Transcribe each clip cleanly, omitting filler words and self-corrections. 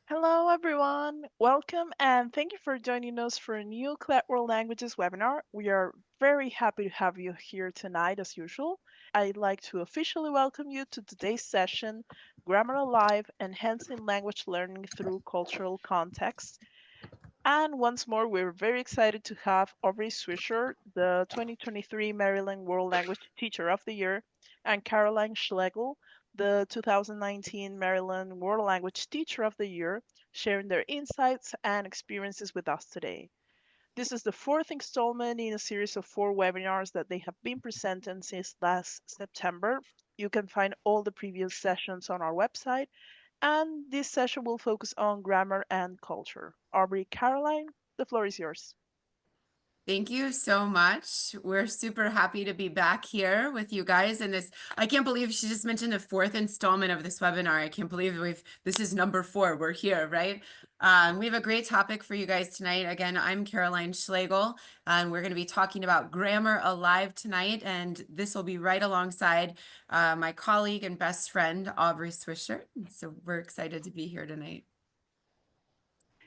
Hello, everyone. Welcome and thank you for joining us for a new Clat World Languages webinar. We are very happy to have you here tonight, as usual. I'd like to officially welcome you to today's session, Grammar Alive, Enhancing Language Learning Through Cultural Context. And once more, we're very excited to have Aubrey Swisher, the 2023 Maryland World Language Teacher of the Year, and Caroline Schlegel, the 2019 Maryland World Language Teacher of the Year, sharing their insights and experiences with us today. This is the fourth installment in a series of four webinars that they have been presenting since last September. You can find all the previous sessions on our website, and this session will focus on grammar and culture. Aubrey, Caroline, the floor is yours. Thank you so much. We're super happy to be back here with you guys in this. I can't believe she just mentioned the fourth installment of this webinar. I can't believe this is number 4. We're here, right? We have a great topic for you guys tonight. Again, I'm Caroline Schlegel, and we're going to be talking about Grammar Alive tonight. And this will be right alongside my colleague and best friend, Aubrey Swisher. So we're excited to be here tonight.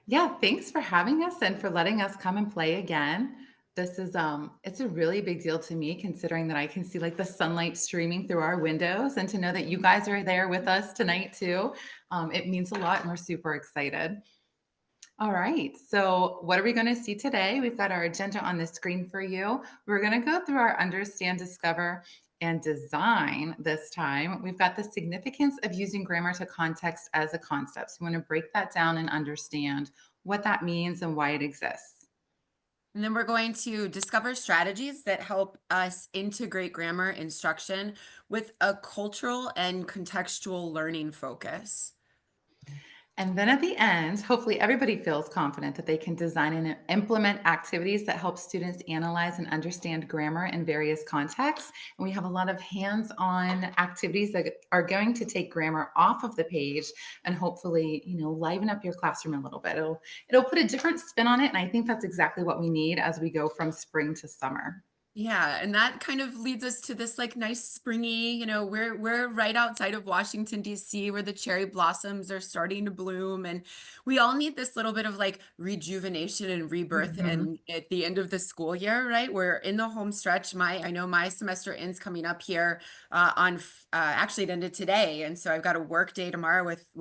Yeah, thanks for having us and for letting us come and play again. This is it's a really big deal to me considering that I can see like the sunlight streaming through our windows and to know that you guys are there with us tonight too. It means a lot and we're super excited. All right. So, what are we going to see today? We've got our agenda on the screen for you. We're going to go through our understand, discover, and design this time. We've got the significance of using grammar to context as a concept. So, we want to break that down and understand what that means and why it exists. And then we're going to discover strategies that help us integrate grammar instruction with a cultural and contextual learning focus. And then at the end, hopefully everybody feels confident that they can design and implement activities that help students analyze and understand grammar in various contexts. And we have a lot of hands-on activities that are going to take grammar off of the page and hopefully, liven up your classroom a little bit. It'll put a different spin on it. And I think that's exactly what we need as we go from spring to summer. Yeah, and that kind of leads us to this like nice springy, we're right outside of Washington D.C. where the cherry blossoms are starting to bloom, and we all need this little bit of like rejuvenation and rebirth Mhm. and at the end of the school year, right? We're in the home stretch. I know my semester ends coming up here actually it ended today, and so I've got a work day tomorrow with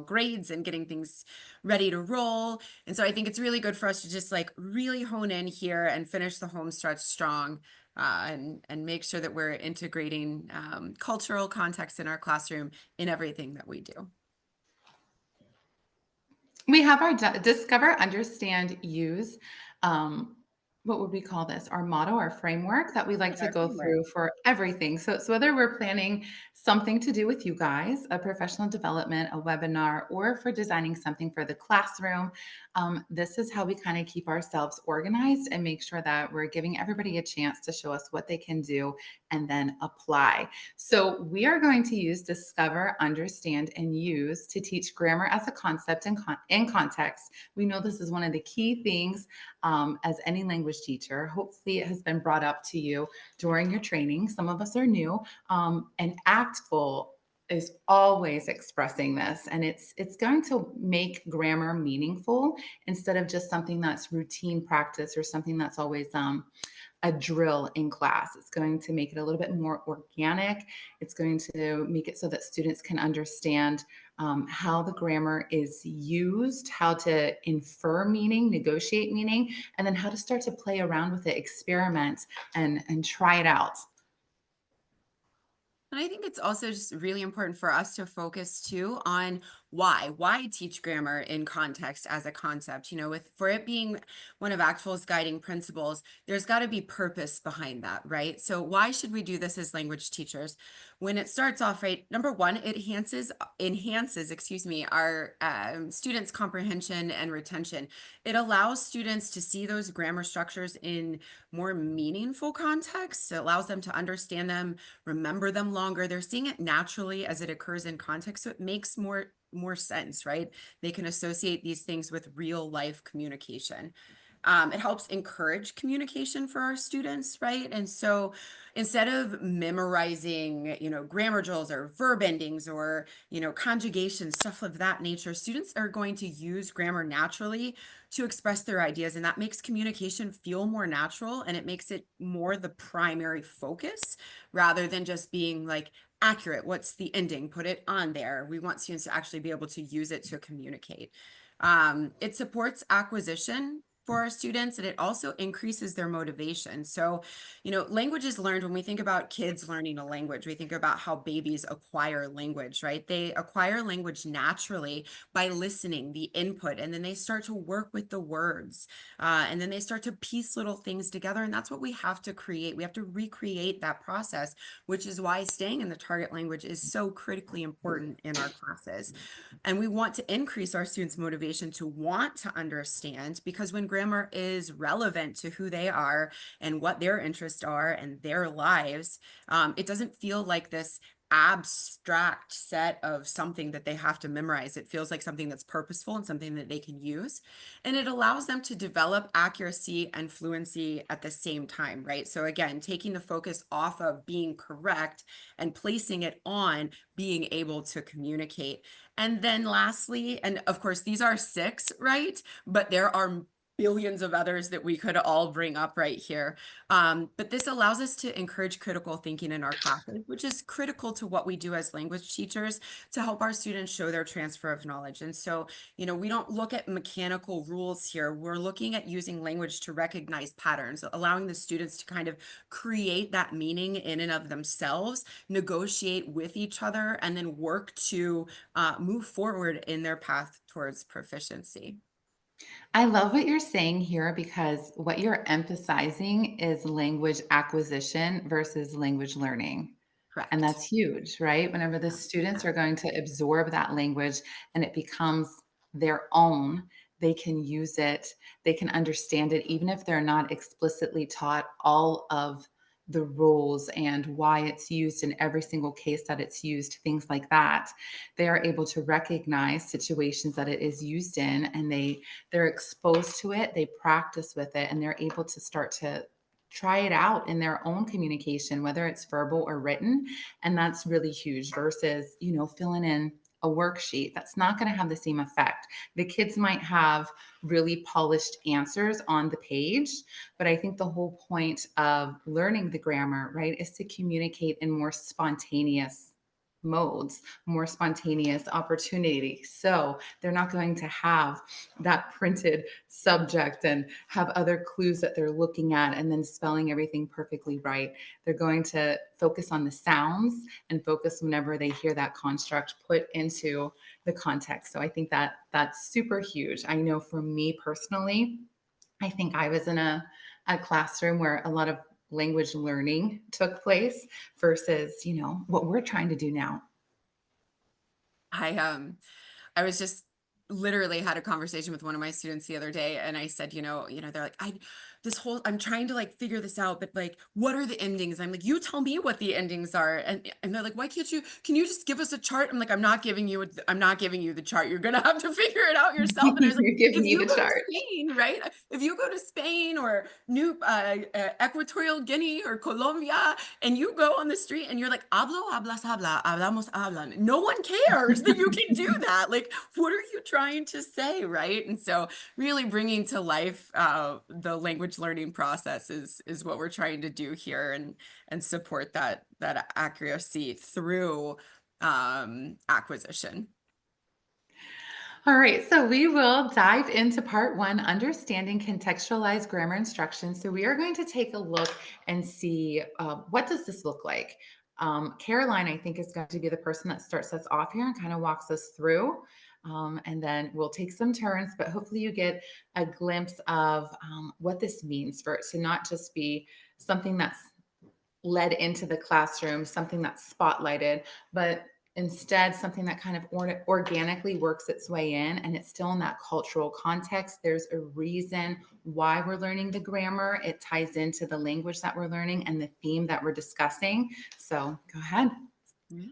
grades and getting things ready to roll. And so I think it's really good for us to just like really hone in here and finish the home stretch strong, and make sure that we're integrating cultural context in our classroom in everything that we do. We have our discover, understand, use. What would we call this? Our motto, our framework that we like to Our go framework. through for everything. So whether we're planning something to do with you guys, a professional development, a webinar, or for designing something for the classroom, this is how we kind of keep ourselves organized and make sure that we're giving everybody a chance to show us what they can do and then apply. So we are going to use discover, understand, and use to teach grammar as a concept in context. We know this is one of the key things as any language teacher. Hopefully, it has been brought up to you during your training. Some of us are new. And ACTFL is always expressing this, and it's going to make grammar meaningful instead of just something that's routine practice or something that's always a drill in class. It's going to make it a little bit more organic. It's going to make it so that students can understand how the grammar is used, how to infer meaning, negotiate meaning, and then how to start to play around with it, experiment, and try it out. And I think it's also just really important for us to focus too on why teach grammar in context as a concept. With for it being one of ACTFL's guiding principles, there's got to be purpose behind that, right? So why should we do this as language teachers? When it starts off, right, number one, it enhances, our students' comprehension and retention. It allows students to see those grammar structures in more meaningful contexts. It allows them to understand them, remember them longer. They're seeing it naturally as it occurs in context, so it makes more sense, right? They can associate these things with real life communication. It helps encourage communication for our students, right? And so instead of memorizing, grammar drills or verb endings or, conjugation, stuff of that nature, students are going to use grammar naturally to express their ideas. And that makes communication feel more natural, and it makes it more the primary focus rather than just being like accurate. What's the ending? Put it on there. We want students to actually be able to use it to communicate. It supports acquisition for our students, and it also increases their motivation. So, language is learned. When we think about kids learning a language, we think about how babies acquire language, right? They acquire language naturally by listening, the input, and then they start to work with the words. And then they start to piece little things together. And that's what we have to create. We have to recreate that process, which is why staying in the target language is so critically important in our classes. And we want to increase our students' motivation to want to understand, because when grammar is relevant to who they are and what their interests are and their lives, it doesn't feel like this abstract set of something that they have to memorize. It feels like something that's purposeful and something that they can use. And it allows them to develop accuracy and fluency at the same time, right? So again, taking the focus off of being correct and placing it on being able to communicate. And then lastly, and of course, these are 6, right? But there are billions of others that we could all bring up right here. But this allows us to encourage critical thinking in our classes, which is critical to what we do as language teachers to help our students show their transfer of knowledge. And so, we don't look at mechanical rules here. We're looking at using language to recognize patterns, allowing the students to kind of create that meaning in and of themselves, negotiate with each other, and then work to move forward in their path towards proficiency. I love what you're saying here because what you're emphasizing is language acquisition versus language learning. And Correct. that's huge, right? Whenever the Yeah. students are going to absorb that language and it becomes their own, they can use it, they can understand it, even if they're not explicitly taught all of the rules and why it's used in every single case that it's used, things like that. They are able to recognize situations that it is used in, and they're exposed to it, they practice with it, and they're able to start to try it out in their own communication, whether it's verbal or written. And that's really huge versus, filling in a worksheet. That's not going to have the same effect. The kids might have really polished answers on the page, but I think the whole point of learning the grammar, right, is to communicate in more spontaneous modes, more spontaneous opportunity. So they're not going to have that printed subject and have other clues that they're looking at and then spelling everything perfectly right. They're going to focus on the sounds and focus whenever they hear that construct put into the context. So I think that that's super huge. I know for me personally, I think I was in a classroom where a lot of language learning took place versus, what we're trying to do now. I was just literally had a conversation with one of my students the other day, and I said, they're like, I'm trying to like figure this out, but like, what are the endings? I'm like, you tell me what the endings are. And they're like, can you just give us a chart? I'm like, I'm not giving you the chart. You're going to have to figure it out yourself. And I was like, You're giving if me you the go to chart. Spain, right? If you go to Spain or Equatorial Guinea or Colombia, and you go on the street and you're like, hablamos, hablan. No one cares that you can do that. Like, what are you trying to say, right? And so really bringing to life the language learning process is what we're trying to do here, and support that accuracy through acquisition. All right, so we will dive into part 1, understanding contextualized grammar instruction. So we are going to take a look and see what does this look like. Caroline, I think, is going to be the person that starts us off here and kind of walks us through. And then we'll take some turns, but hopefully you get a glimpse of what this means for it to not just be something that's led into the classroom, something that's spotlighted, but instead something that kind of organically works its way in, and it's still in that cultural context. There's a reason why we're learning the grammar. It ties into the language that we're learning and the theme that we're discussing. So go ahead. Yeah.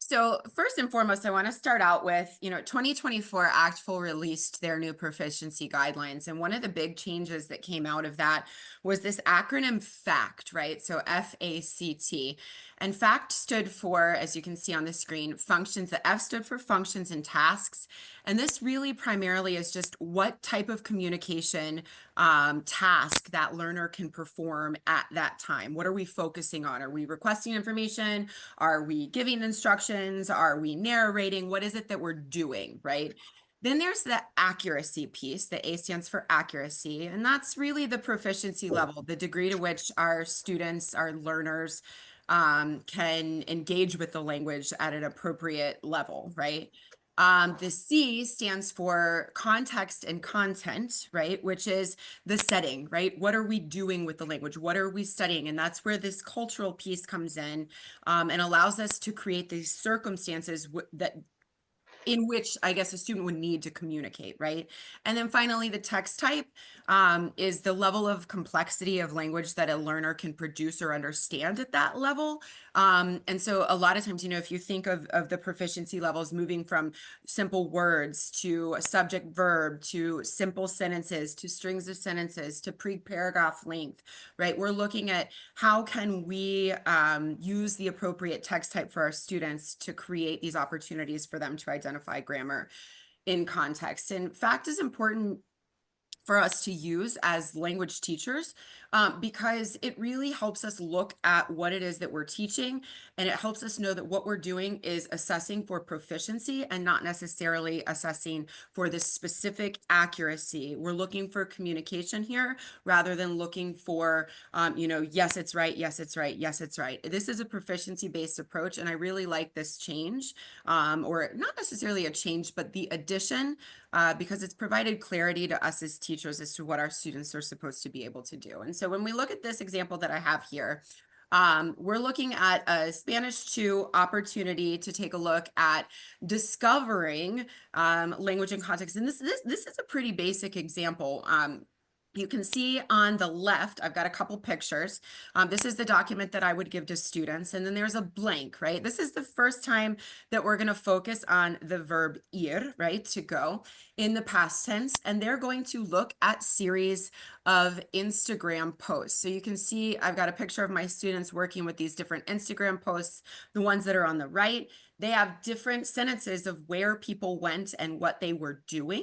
So first and foremost, I want to start out with, 2024 ACTFL released their new proficiency guidelines. And one of the big changes that came out of that was this acronym FACT, right? So FACT. And FACT stood for, as you can see on the screen, functions. The F stood for functions and tasks. And this really primarily is just what type of communication task that learner can perform at that time. What are we focusing on? Are we requesting information? Are we giving instructions? Are we narrating? What is it that we're doing, right? Then there's the accuracy piece. The A stands for accuracy, and that's really the proficiency level, the degree to which our students, our learners, can engage with the language at an appropriate level, right? The C stands for context and content, right? Which is the setting, right? What are we doing with the language? What are we studying? And that's where this cultural piece comes in, and allows us to create these circumstances that in which I guess a student would need to communicate, right? And then finally, the text type is the level of complexity of language that a learner can produce or understand at that level. And so a lot of times, if you think of the proficiency levels moving from simple words to a subject verb to simple sentences to strings of sentences to pre-paragraph length, right? We're looking at how can we use the appropriate text type for our students to create these opportunities for them to identify grammar in context. And fact is important for us to use as language teachers, because it really helps us look at what it is that we're teaching, and it helps us know that what we're doing is assessing for proficiency and not necessarily assessing for this specific accuracy. We're looking for communication here rather than looking for, yes, it's right, yes, it's right, yes, it's right. This is a proficiency-based approach, and I really like this change, or not necessarily a change, but the addition, because it's provided clarity to us as teachers as to what our students are supposed to be able to do. And so when we look at this example that I have here, we're looking at a Spanish 2 opportunity to take a look at discovering language and context. And this is a pretty basic example. You can see on the left, I've got a couple pictures. This is the document that I would give to students. And then there's a blank, right? This is the first time that we're going to focus on the verb ir, right? To go in the past tense. And they're going to look at series of Instagram posts. So you can see I've got a picture of my students working with these different Instagram posts. The ones that are on the right, they have different sentences of where people went and what they were doing.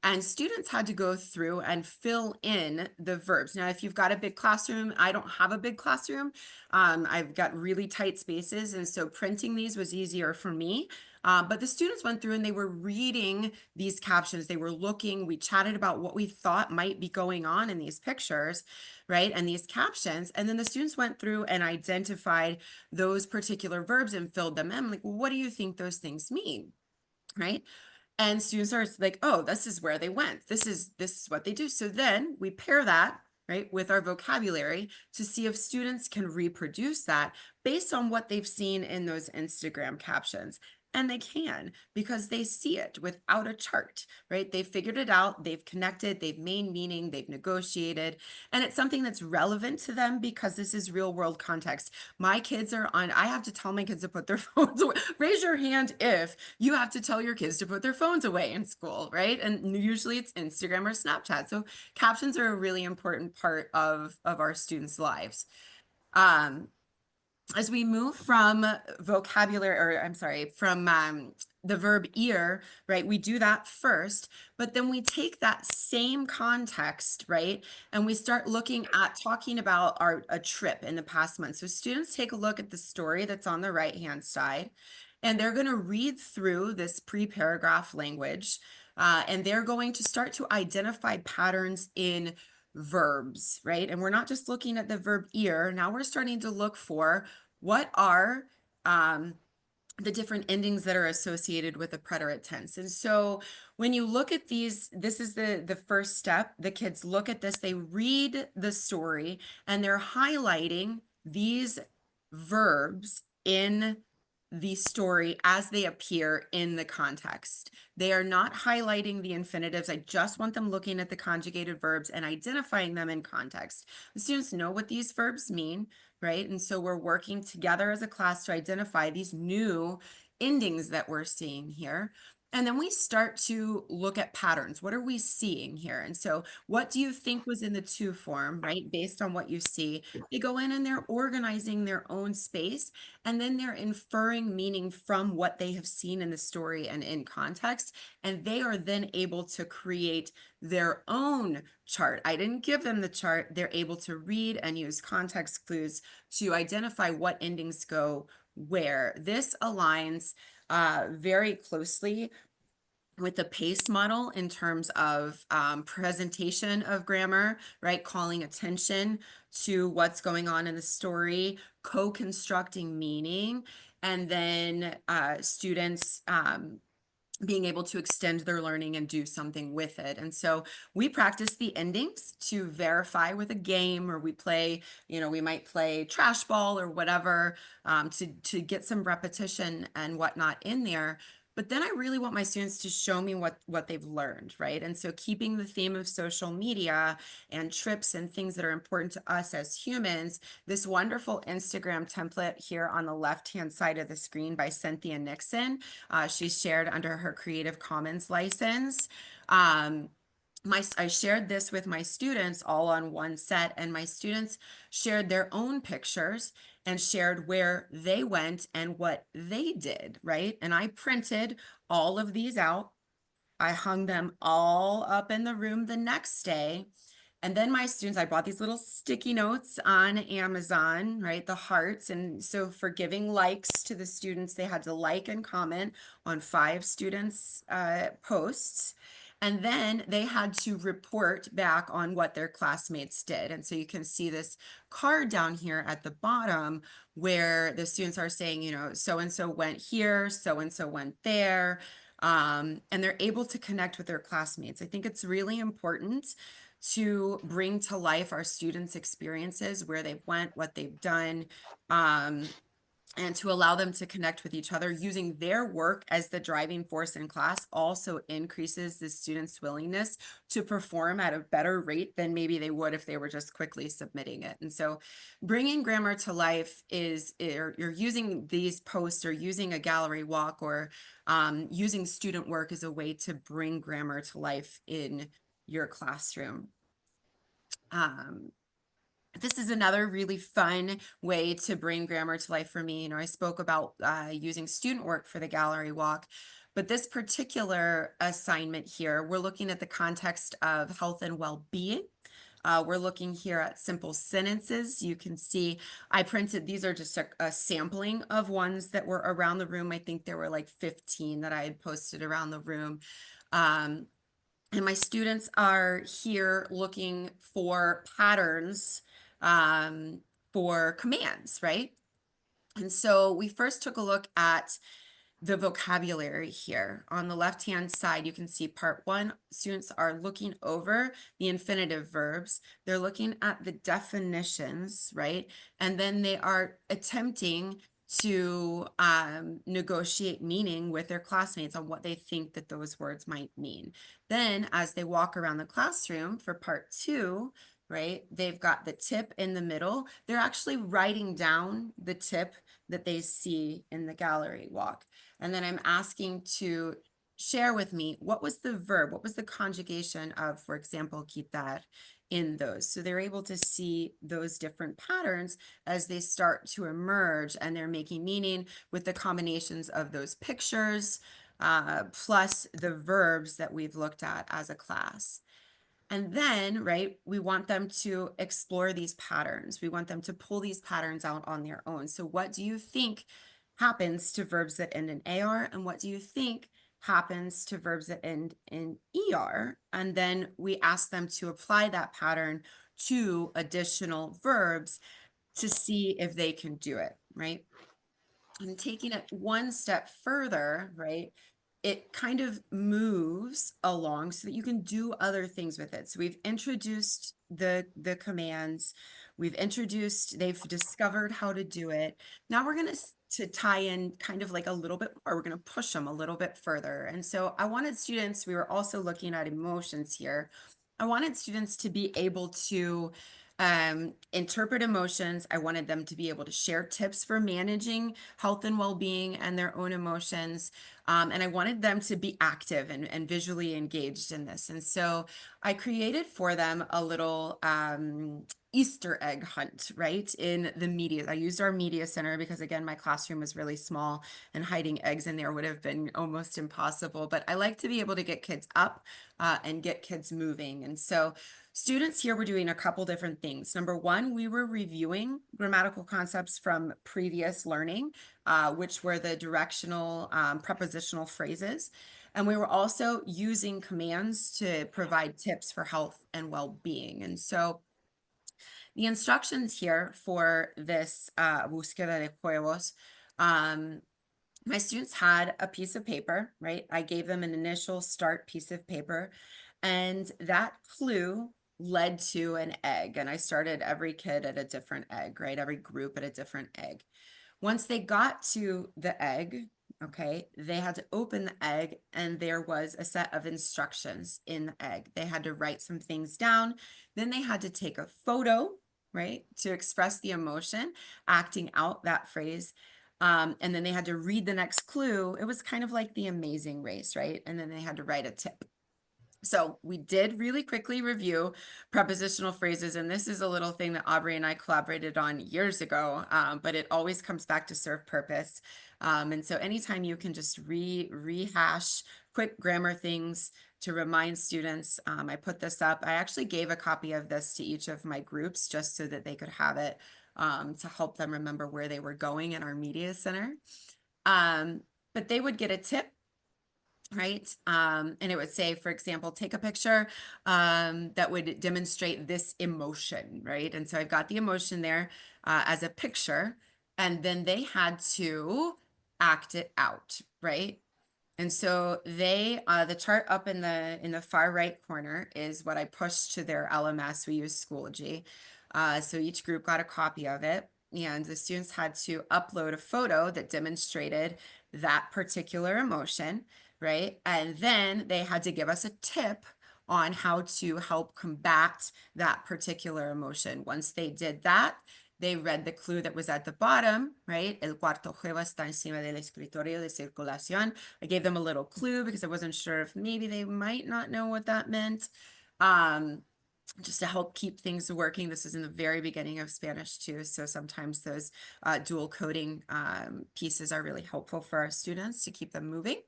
And students had to go through and fill in the verbs. Now, if you've got a big classroom, I don't have a big classroom. I've got really tight spaces. And so printing these was easier for me. But the students went through and they were reading these captions. They were looking, we chatted about what we thought might be going on in these pictures, right? And these captions. And then the students went through and identified those particular verbs and filled them in. I'm like, well, what do you think those things mean? Right? And students are like, oh, this is where they went. This is what they do. So then we pair that, right, with our vocabulary to see if students can reproduce that based on what they've seen in those Instagram captions. And they can, because they see it without a chart, right? They figured it out, they've connected, they've made meaning, they've negotiated, and it's something that's relevant to them because this is real world context. My kids are on, I have to tell my kids to put their phones away. Raise your hand if you have to tell your kids to put their phones away in school, right? And usually it's Instagram or Snapchat. So captions are a really important part of our students' lives. As we move from vocabulary, or I'm sorry, from the verb ir, right? We do that first, but then we take that same context, right? And we start looking at talking about a trip in the past month. So students take a look at the story that's on the right-hand side, and they're going to read through this pre-paragraph language, and they're going to start to identify patterns in verbs, right? And we're not just looking at the verb ir. Now we're starting to look for what are the different endings that are associated with the preterite tense. And so when you look at these, this is the first step. The kids look at this, they read the story, and they're highlighting these verbs in the story as they appear in the context. They are not highlighting the infinitives. I just want them looking at the conjugated verbs and identifying them in context. The students know what these verbs mean, right? And so we're working together as a class to identify these new endings that we're seeing here. And then we start to look at patterns. What are we seeing here? And so, what do you think was in the to form, right? Based on what you see, they go in and they're organizing their own space, and then they're inferring meaning from what they have seen in the story and in context. And they are then able to create their own chart. I didn't give them the chart. They're able to read and use context clues to identify what endings go where. This aligns very closely with the PACE model in terms of presentation of grammar, right? Calling attention to what's going on in the story, co-constructing meaning, and then students being able to extend their learning and do something with it. And so we practice the endings to verify with a game, or we play, we might play trash ball or whatever, to get some repetition and whatnot in there. But then I really want my students to show me what they've learned, right? And so keeping the theme of social media and trips and things that are important to us as humans, this wonderful Instagram template here on the left-hand side of the screen by Cynthia Nixon, she's shared under her Creative Commons license. I shared this with my students all on one set, and my students shared their own pictures and shared where they went and what they did, right? And I printed all of these out. I hung them all up in the room the next day. And then my students, I bought these little sticky notes on Amazon, right? The hearts. And so for giving likes to the students, they had to like and comment on 5 students' posts. And then they had to report back on what their classmates did. And so you can see this card down here at the bottom where the students are saying, so-and-so went here, so-and-so went there. And they're able to connect with their classmates. I think it's really important to bring to life our students' experiences, where they've went, what they've done, and to allow them to connect with each other. Using their work as the driving force in class also increases the students' willingness to perform at a better rate than maybe they would if they were just quickly submitting it. And so bringing grammar to life is, you're using these posts or using a gallery walk or using student work as a way to bring grammar to life in your classroom. This is another really fun way to bring grammar to life for me. I spoke about using student work for the gallery walk, but this particular assignment here, we're looking at the context of health and well-being. We're looking here at simple sentences. You can see I printed, these are just a sampling of ones that were around the room. I think there were like 15 that I had posted around the room. And my students are here looking for patterns for commands, right? And so we first took a look at the vocabulary here. On the left-hand side, you can see part 1, students are looking over the infinitive verbs. They're looking at the definitions, right? And then they are attempting to negotiate meaning with their classmates on what they think that those words might mean. Then as they walk around the classroom for part 2, right, they've got the tip in the middle. They're actually writing down the tip that they see in the gallery walk. And then I'm asking to share with me, what was the verb? What was the conjugation of, for example, quitar in those? So they're able to see those different patterns as they start to emerge, and they're making meaning with the combinations of those pictures, plus the verbs that we've looked at as a class. And then, right, we want them to explore these patterns. We want them to pull these patterns out on their own. So what do you think happens to verbs that end in AR? And what do you think happens to verbs that end in ER? And then we ask them to apply that pattern to additional verbs to see if they can do it, right? And taking it one step further, right, it kind of moves along so that you can do other things with it. So we've introduced the commands, they've discovered how to do it. Now we're going to tie in kind of like a little bit more. We're going to push them a little bit further. And so I wanted students, we were also looking at emotions here. I wanted students to be able to interpret emotions. I wanted them to be able to share tips for managing health and well-being and their own emotions. And I wanted them to be active and visually engaged in this. And so I created for them a little Easter egg hunt, right? In the media. I used our media center because, again, my classroom was really small and hiding eggs in there would have been almost impossible. But I like to be able to get kids up and get kids moving. And so students here were doing a couple different things. Number one, we were reviewing grammatical concepts from previous learning, which were the directional prepositional phrases. And we were also using commands to provide tips for health and well-being. And so the instructions here for this búsqueda de juegos, my students had a piece of paper, right? I gave them an initial start piece of paper, and that clue led to an egg. And I started every kid at a different egg, right? Every group at a different egg. Once they got to the egg, okay, they had to open the egg and there was a set of instructions in the egg. They had to write some things down. Then they had to take a photo, right, to express the emotion, acting out that phrase. And then they had to read the next clue. It was kind of like the Amazing Race, right? And then they had to write a tip. So we did really quickly review prepositional phrases, and this is a little thing that Aubrey and I collaborated on years ago, but it always comes back to serve purpose. And so anytime you can just rehash quick grammar things to remind students, I put this up. I actually gave a copy of this to each of my groups just so that they could have it to help them remember where they were going in our media center. But they would get a tip, right? And it would say, for example, take a picture that would demonstrate this emotion, right? And so I've got the emotion there as a picture, and then they had to act it out, right? And so they, the chart up in the far right corner is what I pushed to their LMS. We use Schoology. So each group got a copy of it, and the students had to upload a photo that demonstrated that particular emotion, right? And then they had to give us a tip on how to help combat that particular emotion. Once they did that, they read the clue that was at the bottom, right? El cuarto juego está encima del escritorio de circulación. I gave them a little clue because I wasn't sure if maybe they might not know what that meant. Just to help keep things working. This is in the very beginning of Spanish too, so sometimes those dual coding pieces are really helpful for our students to keep them moving.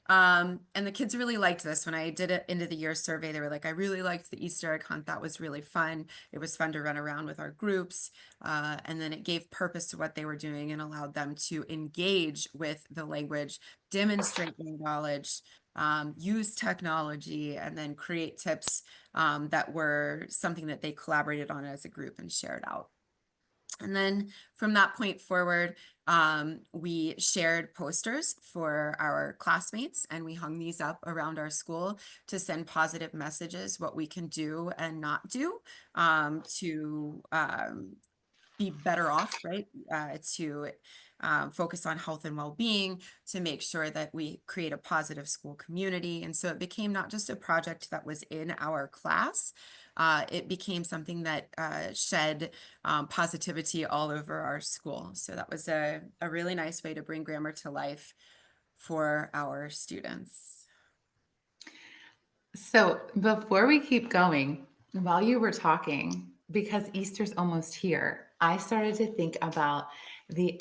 And the kids really liked this. When I did it end of the year survey, they were like, I really liked the Easter egg hunt. That was really fun. It was fun to run around with our groups. And then it gave purpose to what they were doing and allowed them to engage with the language, demonstrate their knowledge, use technology, and then create tips that were something that they collaborated on as a group and shared out. And then from that point forward, we shared posters for our classmates, and we hung these up around our school to send positive messages, what we can do and not do to be better off, right? To focus on health and well-being, to make sure that we create a positive school community. And so it became not just a project that was in our class, it became something that shed positivity all over our school. So that was a really nice way to bring grammar to life for our students. So before we keep going, while you were talking, because Easter's almost here, I started to think about the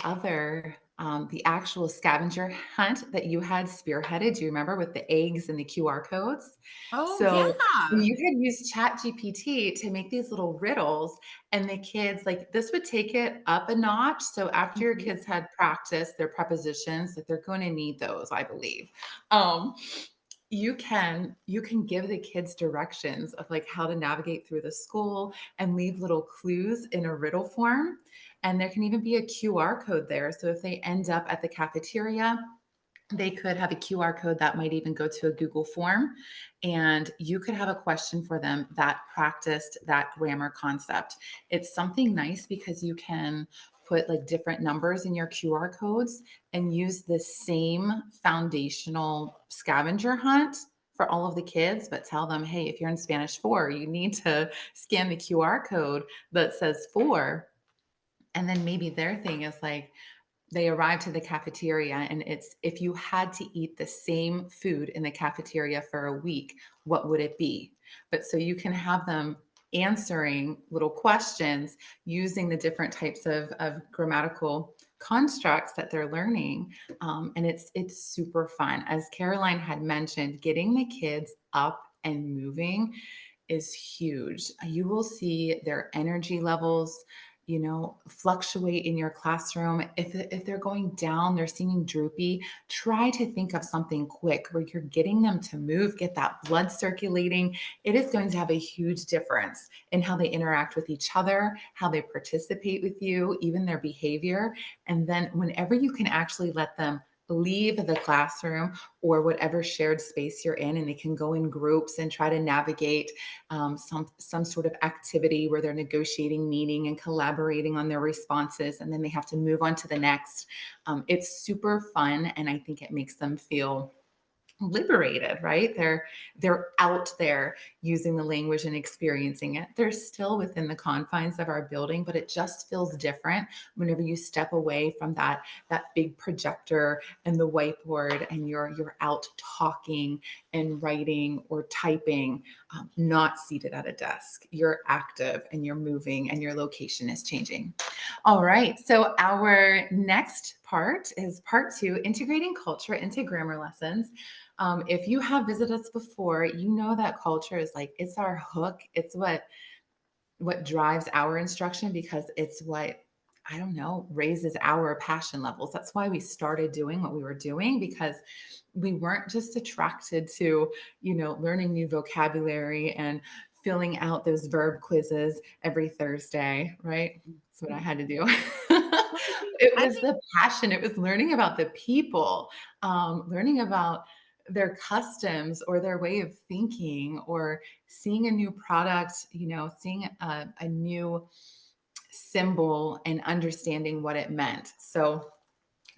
actual scavenger hunt that you had spearheaded. Do you remember with the eggs and the QR codes? Oh, So yeah. you had used ChatGPT to make these little riddles, and the kids, like, this would take it up a notch. So after your Mhm. kids had practiced their prepositions, that they're going to need those, I believe. Um, you can give the kids directions of like how to navigate through the school and leave little clues in a riddle form, and there can even be a QR code there, so if they end up at the cafeteria, they could have a QR code that might even go to a Google form, and you could have a question for them that practiced that grammar concept. It's something nice because you can put like different numbers in your QR codes and use the same foundational scavenger hunt for all of the kids, but tell them, hey, if you're in Spanish 4, you need to scan the QR code that says 4. And then maybe their thing is like, they arrive to the cafeteria and it's, if you had to eat the same food in the cafeteria for a week, what would it be? But so you can have them answering little questions using the different types of grammatical constructs that they're learning. And it's super fun. As Caroline had mentioned, getting the kids up and moving is huge. You will see their energy levels, fluctuate in your classroom. If they're going down, they're seeming droopy, try to think of something quick where you're getting them to move, get that blood circulating. It is going to have a huge difference in how they interact with each other, how they participate with you, even their behavior. And then whenever you can actually let them leave the classroom or whatever shared space you're in, and they can go in groups and try to navigate some sort of activity where they're negotiating meaning and collaborating on their responses, and then they have to move on to the next. It's super fun, and I think it makes them feel liberated, right? They're out there using the language and experiencing it. They're still within the confines of our building, but it just feels different whenever you step away from that big projector and the whiteboard, and you're out talking and writing or typing, not seated at a desk. You're active and you're moving and your location is changing. All right, so our next part is part 2, integrating culture into grammar lessons. If you have visited us before, you know that culture is like, it's our hook. It's what drives our instruction, because it's what, I don't know, raises our passion levels. That's why we started doing what we were doing, because we weren't just attracted to, learning new vocabulary and filling out those verb quizzes every Thursday, right? That's what I had to do. It I was think the passion. It was learning about the people, learning about their customs or their way of thinking, or seeing a new product, seeing a new symbol and understanding what it meant. So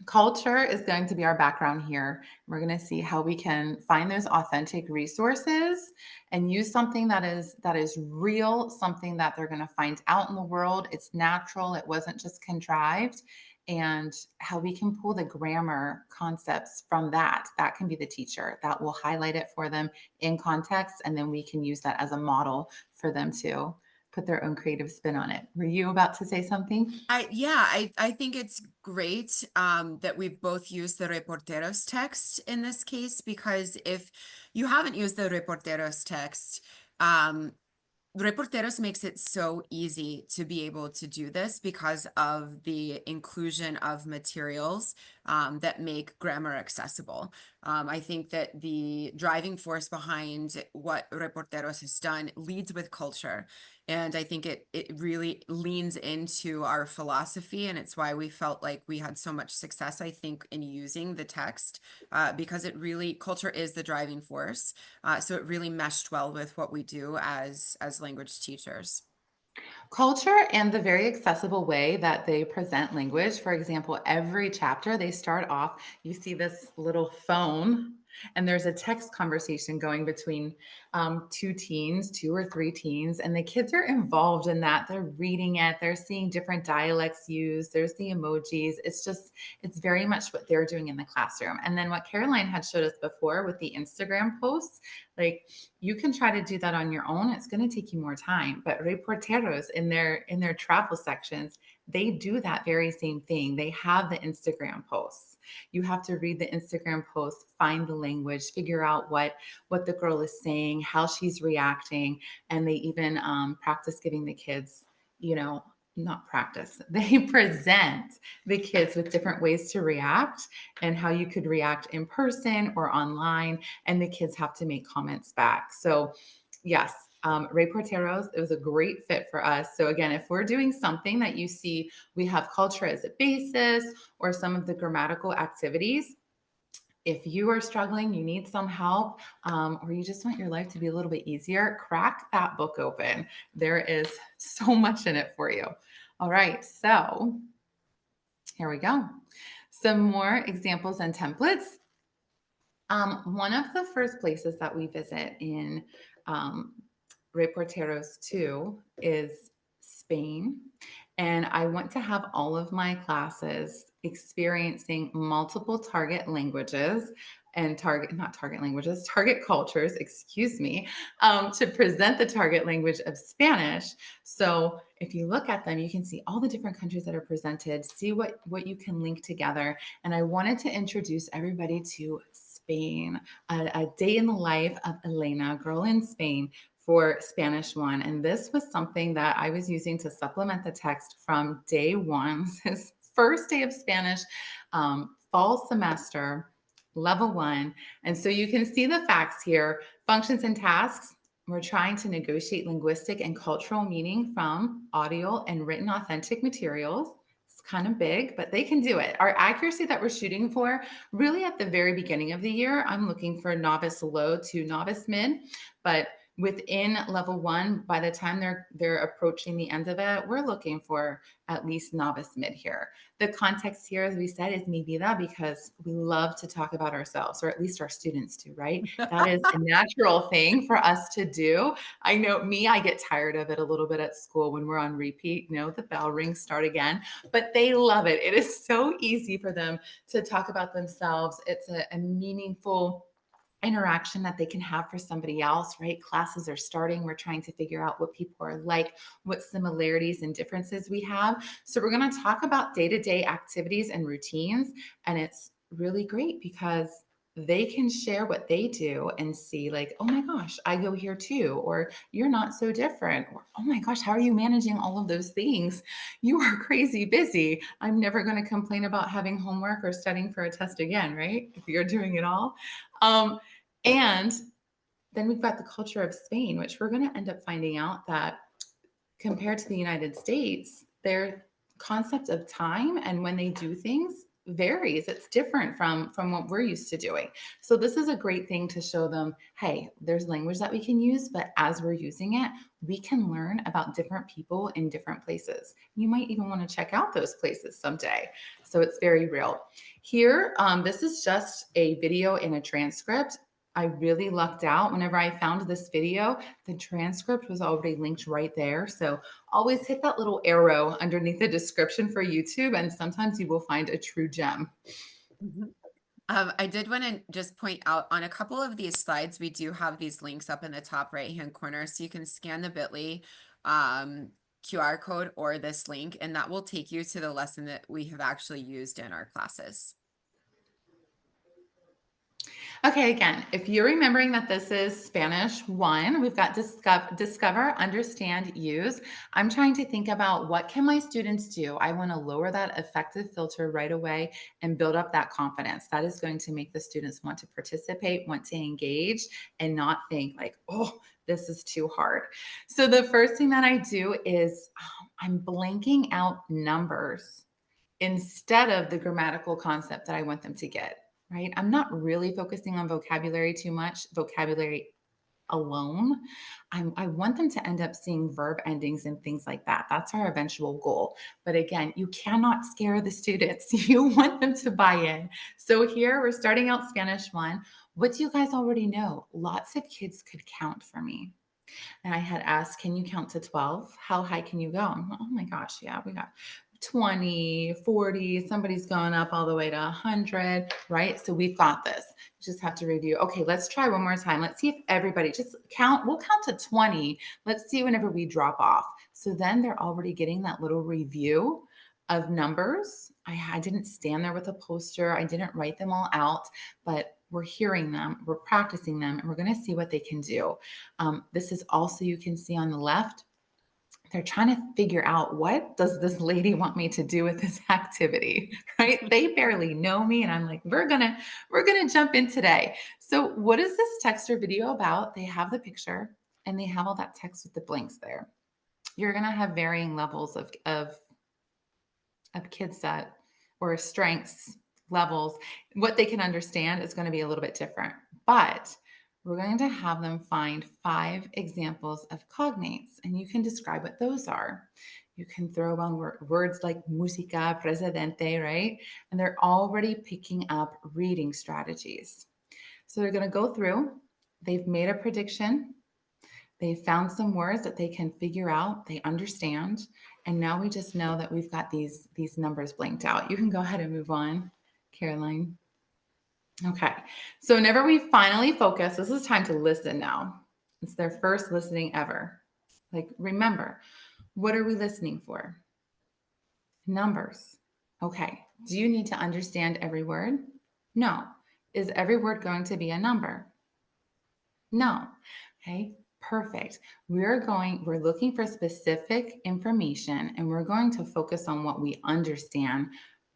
culture is going to be our background here. We're going to see how we can find those authentic resources and use something that is real, something that they're going to find out in the world. It's natural. It wasn't just contrived. And how we can pull the grammar concepts from that. That can be the teacher that will highlight it for them in context. And then we can use that as a model for them to put their own creative spin on it. Were you about to say something? I think it's great that we've both used the reporteros text in this case, because if you haven't used the reporteros text, Reporteros makes it so easy to be able to do this because of the inclusion of materials that make grammar accessible. I think that the driving force behind what Reporteros has done leads with culture. And I think it really leans into our philosophy. And it's why we felt like we had so much success, I think, in using the text, because culture is the driving force. So it really meshed well with what we do as language teachers. Culture and the very accessible way that they present language. For example, every chapter they start off, you see this little phone, and there's a text conversation going between two teens, 2 or 3 teens, and the kids are involved in that. They're reading it, they're seeing different dialects used, there's the emojis. It's very much what they're doing in the classroom. And then what Caroline had showed us before with the Instagram posts, like, you can try to do that on your own. It's going to take you more time. But reporteros in their travel sections, they do that very same thing. They have the Instagram posts. You have to read the Instagram posts, find the language, figure out what the girl is saying, how she's reacting, and they even practice giving the kids, not practice. They present the kids with different ways to react and how you could react in person or online, and the kids have to make comments back. So, yes, Reporteros, it was a great fit for us. So, again, if we're doing something that you see, we have culture as a basis or some of the grammatical activities. If you are struggling, you need some help, or you just want your life to be a little bit easier, crack that book open. There is so much in it for you. All right, so here we go. Some more examples and templates. One of the first places that we visit in um, Reporteros 2 is Spain. And I want to have all of my classes experiencing multiple target languages and not target languages, target cultures, excuse me, to present the target language of Spanish. So if you look at them, you can see all the different countries that are presented, see what you can link together. And I wanted to introduce everybody to Spain, a day in the life of Elena, a girl in Spain, for Spanish 1. And this was something that I was using to supplement the text from day one, his first day of Spanish, fall semester, level 1. And so you can see the facts here. Functions and tasks. We're trying to negotiate linguistic and cultural meaning from audio and written authentic materials. It's kind of big, but they can do it. Our accuracy that we're shooting for, really at the very beginning of the year, I'm looking for novice low to novice mid, but within level 1, by the time they're approaching the end of it, we're looking for at least novice mid here. The context here, as we said, is mi vida, because we love to talk about ourselves, or at least our students do, right? That is a natural thing for us to do. I know me, I get tired of it a little bit at school when we're on repeat, the bell rings, start again, but they love it. It is so easy for them to talk about themselves. It's a meaningful interaction that they can have for somebody else, right? Classes are starting. We're trying to figure out what people are like, what similarities and differences we have. So we're going to talk about day-to-day activities and routines. And it's really great because they can share what they do and see, like, oh my gosh, I go here too, or you're not so different, or oh my gosh, how are you managing all of those things? You are crazy busy. I'm never going to complain about having homework or studying for a test again, right? If you're doing it all. And then we've got the culture of Spain, which we're going to end up finding out that compared to the United States, their concept of time and when they do things varies. It's different from what we're used to doing. So this is a great thing to show them, hey, there's language that we can use, but as we're using it, we can learn about different people in different places. You might even want to check out those places someday. So it's very real. Here, this is just a video in a transcript. I really lucked out. Whenever I found this video, the transcript was already linked right there. So always hit that little arrow underneath the description for YouTube, and sometimes you will find a true gem. I did want to just point out on a couple of these slides, we do have these links up in the top right-hand corner. So you can scan the bit.ly QR code or this link, and that will take you to the lesson that we have actually used in our classes. Okay, again, if you're remembering that this is Spanish 1, we've got discover, understand, use. I'm trying to think about what can my students do? I want to lower that affective filter right away and build up that confidence. That is going to make the students want to participate, want to engage, and not think like, oh, this is too hard. So the first thing that I do is I'm blanking out numbers instead of the grammatical concept that I want them to get, right? I'm not really focusing on vocabulary too much, vocabulary alone. I want them to end up seeing verb endings and things like that. That's our eventual goal. But again, you cannot scare the students. You want them to buy in. So here we're starting out Spanish 1. What do you guys already know? Lots of kids could count for me. And I had asked, can you count to 12? How high can you go? Oh my gosh, yeah, we got 20, 40, somebody's going up all the way to 100, right? So we've got this. You just have to review. Okay, let's try one more time. Let's see if everybody just count. We'll count to 20. Let's see whenever we drop off. So then they're already getting that little review of numbers. I didn't stand there with a poster. I didn't write them all out, but we're hearing them, we're practicing them, and we're going to see what they can do. This is also, you can see on the left, they're trying to figure out, what does this lady want me to do with this activity, right? They barely know me, and I'm like, we're gonna jump in today. So what is this text or video about? They have the picture and they have all that text with the blanks there. You're gonna have varying levels of kids that, or strengths levels. What they can understand is going to be a little bit different, but we're going to have them find 5 examples of cognates, and you can describe what those are. You can throw on words like música, presidente, right? And they're already picking up reading strategies. So they're going to go through, they've made a prediction, they found some words that they can figure out, they understand, and now we just know that we've got these numbers blanked out. You can go ahead and move on, Caroline. Okay. So whenever we finally focus, this is time to listen now. It's their first listening ever. Like, remember, what are we listening for? Numbers. Okay. Do you need to understand every word? No. Is every word going to be a number? No. Okay. Perfect. We're looking for specific information and we're going to focus on what we understand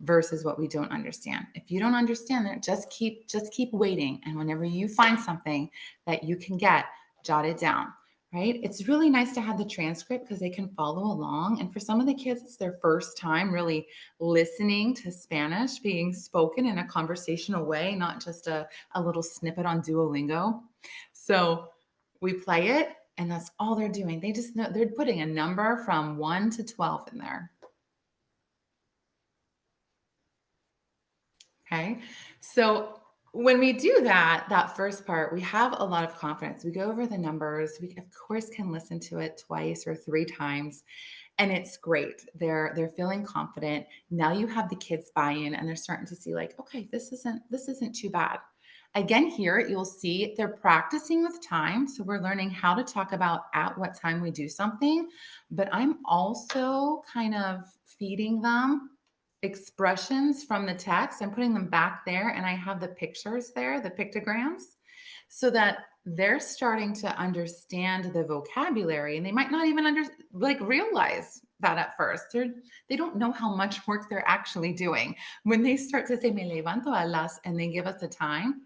versus what we don't understand. If you don't understand it, just keep waiting. And whenever you find something that you can get, jot it down. Right? It's really nice to have the transcript because they can follow along. And for some of the kids, it's their first time really listening to Spanish being spoken in a conversational way, not just a little snippet on Duolingo. So we play it, and that's all they're doing. They just know they're putting a number from 1 to 12 in there. Okay. So when we do that first part, we have a lot of confidence. We go over the numbers. We, of course, can listen to it twice or 3 times. And it's great. They're feeling confident. Now you have the kids buy-in and they're starting to see like, okay, this isn't too bad. Again, here you'll see they're practicing with time. So we're learning how to talk about at what time we do something, but I'm also kind of feeding them expressions from the text. I'm putting them back there and I have the pictures there, the pictograms, so that they're starting to understand the vocabulary and they might not even realize that at first. They don't know how much work they're actually doing. When they start to say me levanto a las and they give us a time,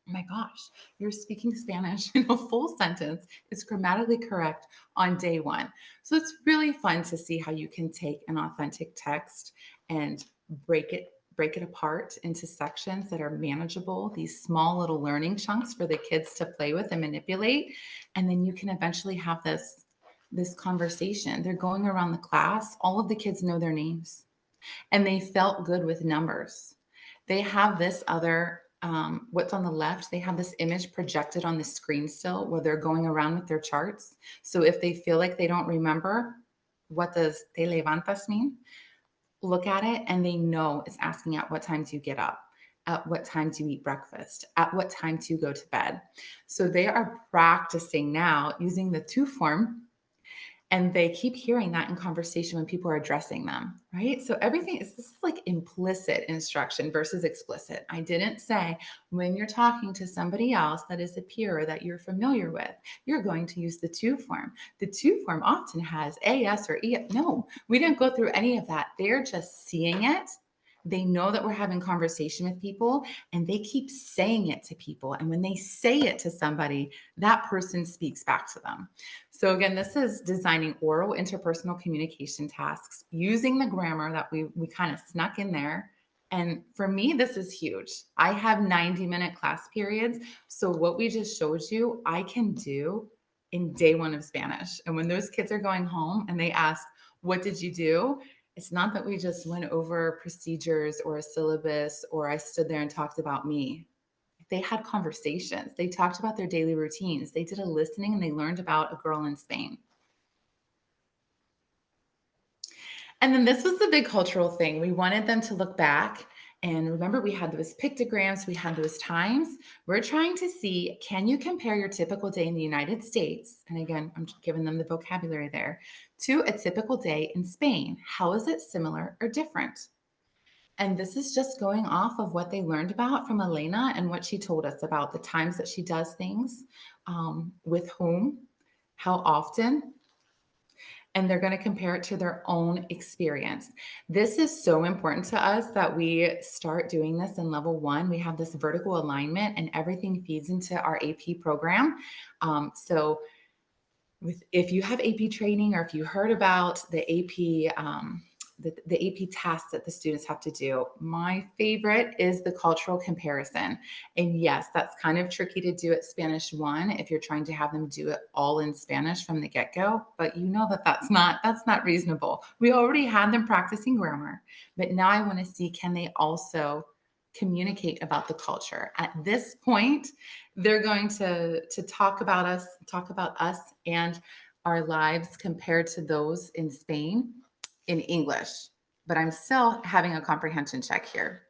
oh my gosh, you're speaking Spanish in a full sentence. It's grammatically correct on day one. So it's really fun to see how you can take an authentic text and break it apart into sections that are manageable, these small little learning chunks for the kids to play with and manipulate. And then you can eventually have this conversation. They're going around the class. All of the kids know their names and they felt good with numbers. They have this other what's on the left, they have this image projected on the screen still where they're going around with their charts. So if they feel like they don't remember what does te levantas mean, look at it and they know it's asking at what time do you get up, at what time do you eat breakfast, at what time do you go to bed. So they are practicing now using the to form. And they keep hearing that in conversation when people are addressing them, right? So this is like implicit instruction versus explicit. I didn't say when you're talking to somebody else that is a peer that you're familiar with, you're going to use the to form. The to form often has as or e. No, we didn't go through any of that. They're just seeing it. They know that we're having conversation with people and they keep saying it to people. And when they say it to somebody, that person speaks back to them. So again, this is designing oral interpersonal communication tasks using the grammar that we kind of snuck in there. And for me, this is huge. I have 90-minute class periods. So what we just showed you, I can do in day one of Spanish. And when those kids are going home and they ask, what did you do? It's not that we just went over procedures or a syllabus or I stood there and talked about me. They had conversations. They talked about their daily routines. They did a listening and they learned about a girl in Spain. And then this was the big cultural thing. We wanted them to look back and remember we had those pictograms, we had those times. We're trying to see, can you compare your typical day in the United States? And again, I'm giving them the vocabulary there to a typical day in Spain. How is it similar or different? And this is just going off of what they learned about from Elena and what she told us about the times that she does things, with whom, how often, and they're going to compare it to their own experience. This is so important to us that we start doing this in level 1. We have this vertical alignment and everything feeds into our AP program. So if you have AP training or if you heard about the AP, the AP tasks that the students have to do, my favorite is the cultural comparison. And yes, that's kind of tricky to do at Spanish 1 if you're trying to have them do it all in Spanish from the get-go, but you know that that's not reasonable. We already had them practicing grammar, but now I want to see, can they also communicate about the culture. At this point, they're going to talk about us and our lives compared to those in Spain in English. But I'm still having a comprehension check here.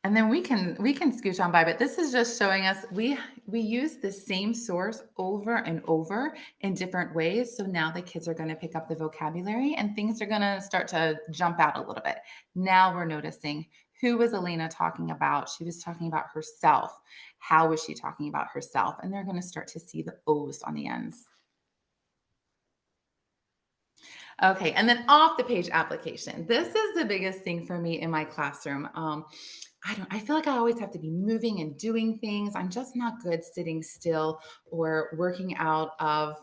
And then we can scooch on by, but this is just showing us we use the same source over and over in different ways. So now the kids are going to pick up the vocabulary and things are going to start to jump out a little bit. Now we're noticing, who was Elena talking about? She was talking about herself. How was she talking about herself? And they're going to start to see the O's on the ends. Okay, and then off the page application. This is the biggest thing for me in my classroom. I feel like I always have to be moving and doing things. I'm just not good sitting still or working out of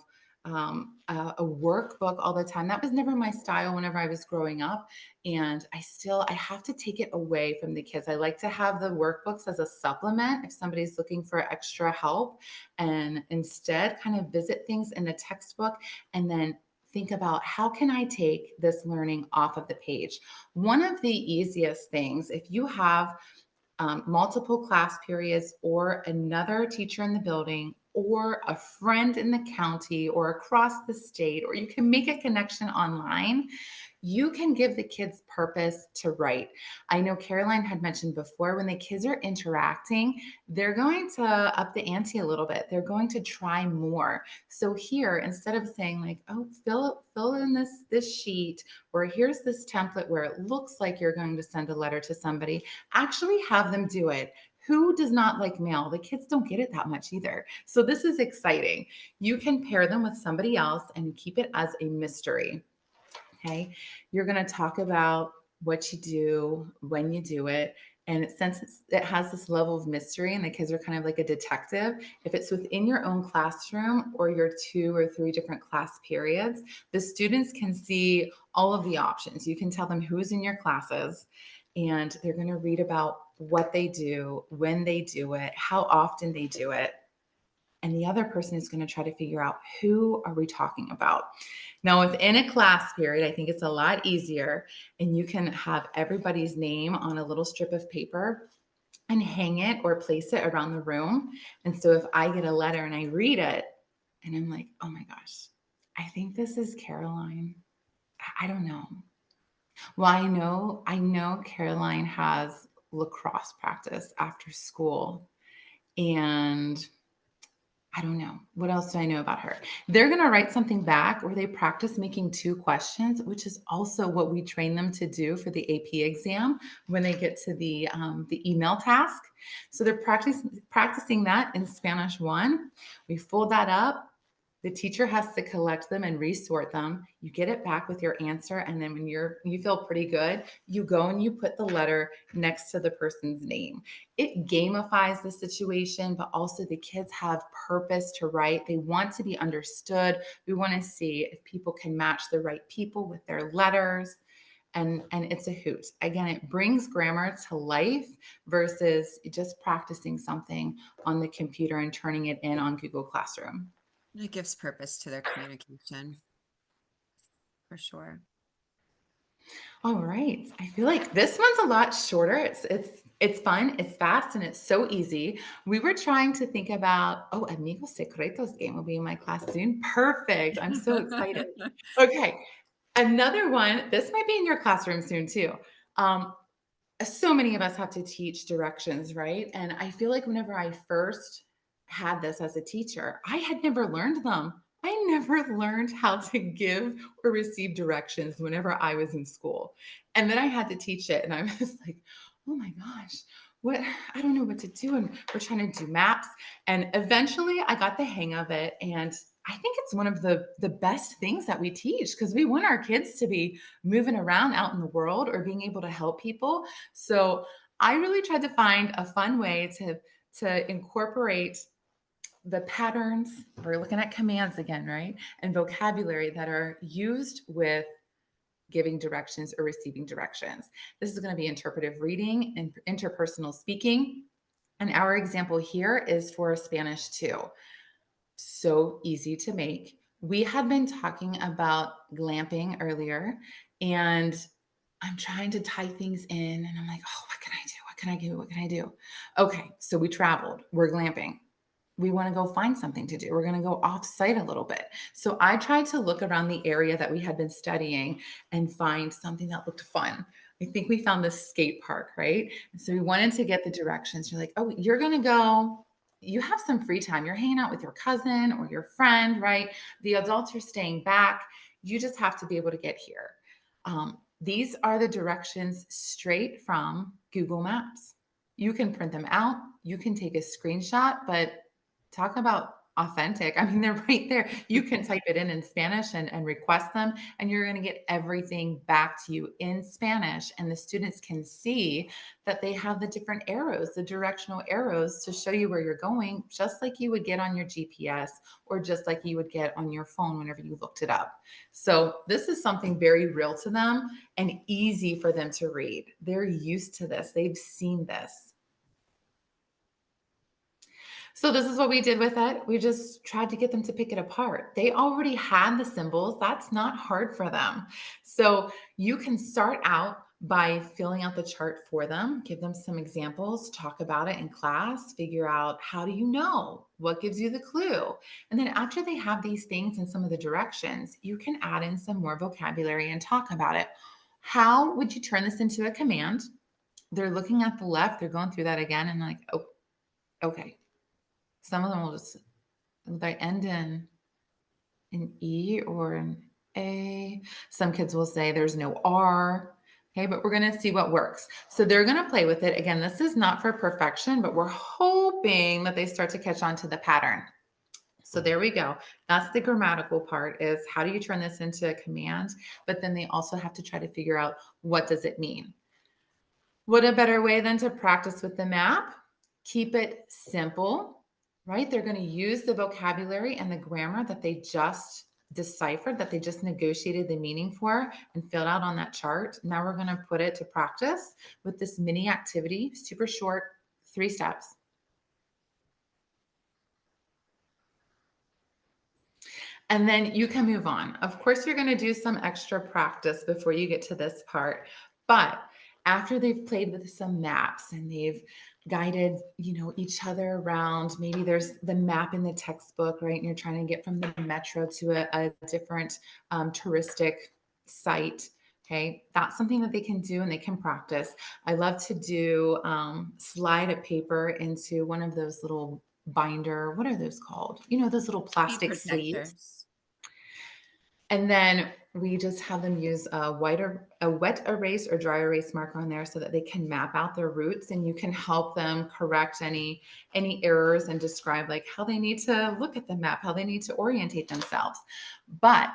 a workbook all the time. That was never my style whenever I was growing up. And I have to take it away from the kids. I like to have the workbooks as a supplement if somebody's looking for extra help, and instead kind of visit things in the textbook and then think about, how can I take this learning off of the page? One of the easiest things, if you have multiple class periods or another teacher in the building or a friend in the county or across the state, or you can make a connection online, you can give the kids purpose to write. I know Caroline had mentioned before, when the kids are interacting, they're going to up the ante a little bit. They're going to try more. So here, instead of saying like, oh, fill in this sheet, or here's this template where it looks like you're going to send a letter to somebody, actually have them do it. Who does not like mail? The kids don't get it that much either. So this is exciting. You can pair them with somebody else and keep it as a mystery. Okay. You're going to talk about what you do, when you do it. And since it has this level of mystery and the kids are kind of like a detective, if it's within your own classroom or your 2 or 3 different class periods, the students can see all of the options. You can tell them who's in your classes, and they're going to read about what they do, when they do it, how often they do it. And the other person is going to try to figure out, who are we talking about? Now, within a class period, I think it's a lot easier, and you can have everybody's name on a little strip of paper and hang it or place it around the room. And so if I get a letter and I read it and I'm like, oh my gosh, I think this is Caroline. I don't know. Well, I know Caroline has lacrosse practice after school, and I don't know. What else do I know about her? They're going to write something back, or they practice making 2 questions, which is also what we train them to do for the AP exam when they get to the email task. So they're practicing that in Spanish 1. We fold that up. The teacher has to collect them and resort them. You get it back with your answer, and then when you feel pretty good, you go and you put the letter next to the person's name. It gamifies the situation, but also the kids have purpose to write. They want to be understood. We want to see if people can match the right people with their letters. And it's a hoot. Again, it brings grammar to life versus just practicing something on the computer and turning it in on Google Classroom. It gives purpose to their communication, for sure. All right. I feel like this one's a lot shorter. It's fun, it's fast, and it's so easy. We were trying to think about, oh, Amigos Secretos game will be in my class soon. Perfect. I'm so excited. Okay. Another one, this might be in your classroom soon too. So many of us have to teach directions, right? And I feel like whenever I first had this as a teacher, I had never learned them. I never learned how to give or receive directions whenever I was in school. And then I had to teach it, and I was like, oh my gosh, what? I don't know what to do. And we're trying to do maps. And eventually I got the hang of it. And I think it's one of the best things that we teach, because we want our kids to be moving around out in the world or being able to help people. So I really tried to find a fun way to incorporate the patterns. We're looking at commands again, right? And vocabulary that are used with giving directions or receiving directions. This is going to be interpretive reading and interpersonal speaking. And our example here is for Spanish 2. So easy to make. We had been talking about glamping earlier, and I'm trying to tie things in and I'm like, oh, what can I do? What can I do? What can I do? Okay, so we traveled. We're glamping. We want to go find something to do. We're going to go off site a little bit. So I tried to look around the area that we had been studying and find something that looked fun. I think we found this skate park, right? And so we wanted to get the directions. You're like, oh, you're going to go. You have some free time. You're hanging out with your cousin or your friend, right? The adults are staying back. You just have to be able to get here. These are the directions straight from Google Maps. You can print them out. You can take a screenshot, but talk about authentic. I mean, they're right there. You can type it in Spanish and request them, and you're going to get everything back to you in Spanish. And the students can see that they have the different arrows, the directional arrows to show you where you're going, just like you would get on your GPS or just like you would get on your phone whenever you looked it up. So this is something very real to them and easy for them to read. They're used to this. They've seen this. So this is what we did with it. We just tried to get them to pick it apart. They already had the symbols. That's not hard for them. So you can start out by filling out the chart for them, give them some examples, talk about it in class, figure out how do you know? What gives you the clue? And then after they have these things and some of the directions, you can add in some more vocabulary and talk about it. How would you turn this into a command? They're looking at the left, they're going through that again and like, oh, okay. Some of them will just they end in an E or an A. Some kids will say there's no R. Okay, but we're going to see what works. So they're going to play with it. Again, this is not for perfection, but we're hoping that they start to catch on to the pattern. So there we go. That's the grammatical part is how do you turn this into a command? But then they also have to try to figure out what does it mean? What a better way than to practice with the map? Keep it simple, right? They're going to use the vocabulary and the grammar that they just deciphered, that they just negotiated the meaning for and filled out on that chart. Now we're going to put it to practice with this mini activity, super short, 3 steps. And then you can move on. Of course, you're going to do some extra practice before you get to this part. But after they've played with some maps and they've guided, each other around, maybe there's the map in the textbook, right? And you're trying to get from the metro to a different touristic site. Okay, that's something that they can do and they can practice. I love to do slide a paper into one of those little binder. What are those called? Those little Key plastic sleeves. protectors. And then we just have them use a wet erase or dry erase marker on there so that they can map out their routes and you can help them correct any errors and describe like how they need to look at the map, how they need to orientate themselves. But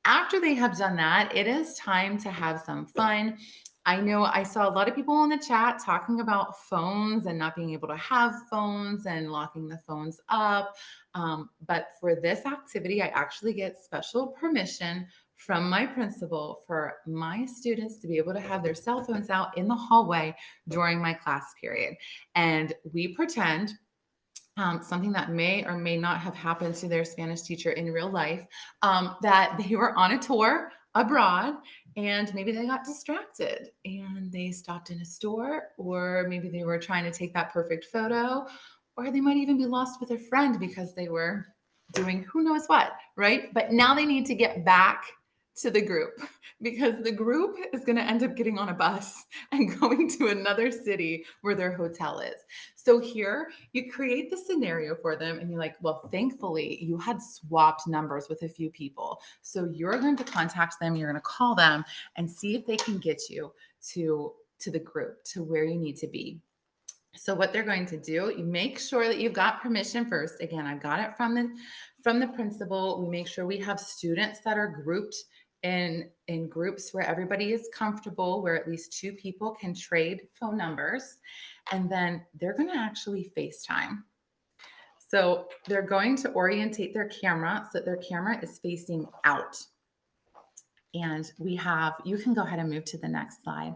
after they have done that, it is time to have some fun. I know I saw a lot of people in the chat talking about phones and not being able to have phones and locking the phones up. But for this activity, I actually get special permission from my principal for my students to be able to have their cell phones out in the hallway during my class period. And we pretend something that may or may not have happened to their Spanish teacher in real life, that they were on a tour abroad and maybe they got distracted and they stopped in a store, or maybe they were trying to take that perfect photo, or they might even be lost with a friend because they were doing who knows what, right? But now they need to get back to the group because the group is going to end up getting on a bus and going to another city where their hotel is. So here you create the scenario for them and you're like, well, thankfully you had swapped numbers with a few people. So you're going to contact them, you're going to call them and see if they can get you to the group, to where you need to be. So what they're going to do, you make sure that you've got permission first. Again, I got it from the principal. We make sure we have students that are grouped in groups where everybody is comfortable, where at least 2 people can trade phone numbers. And then they're going to actually FaceTime. So they're going to orientate their camera so that their camera is facing out. And you can go ahead and move to the next slide.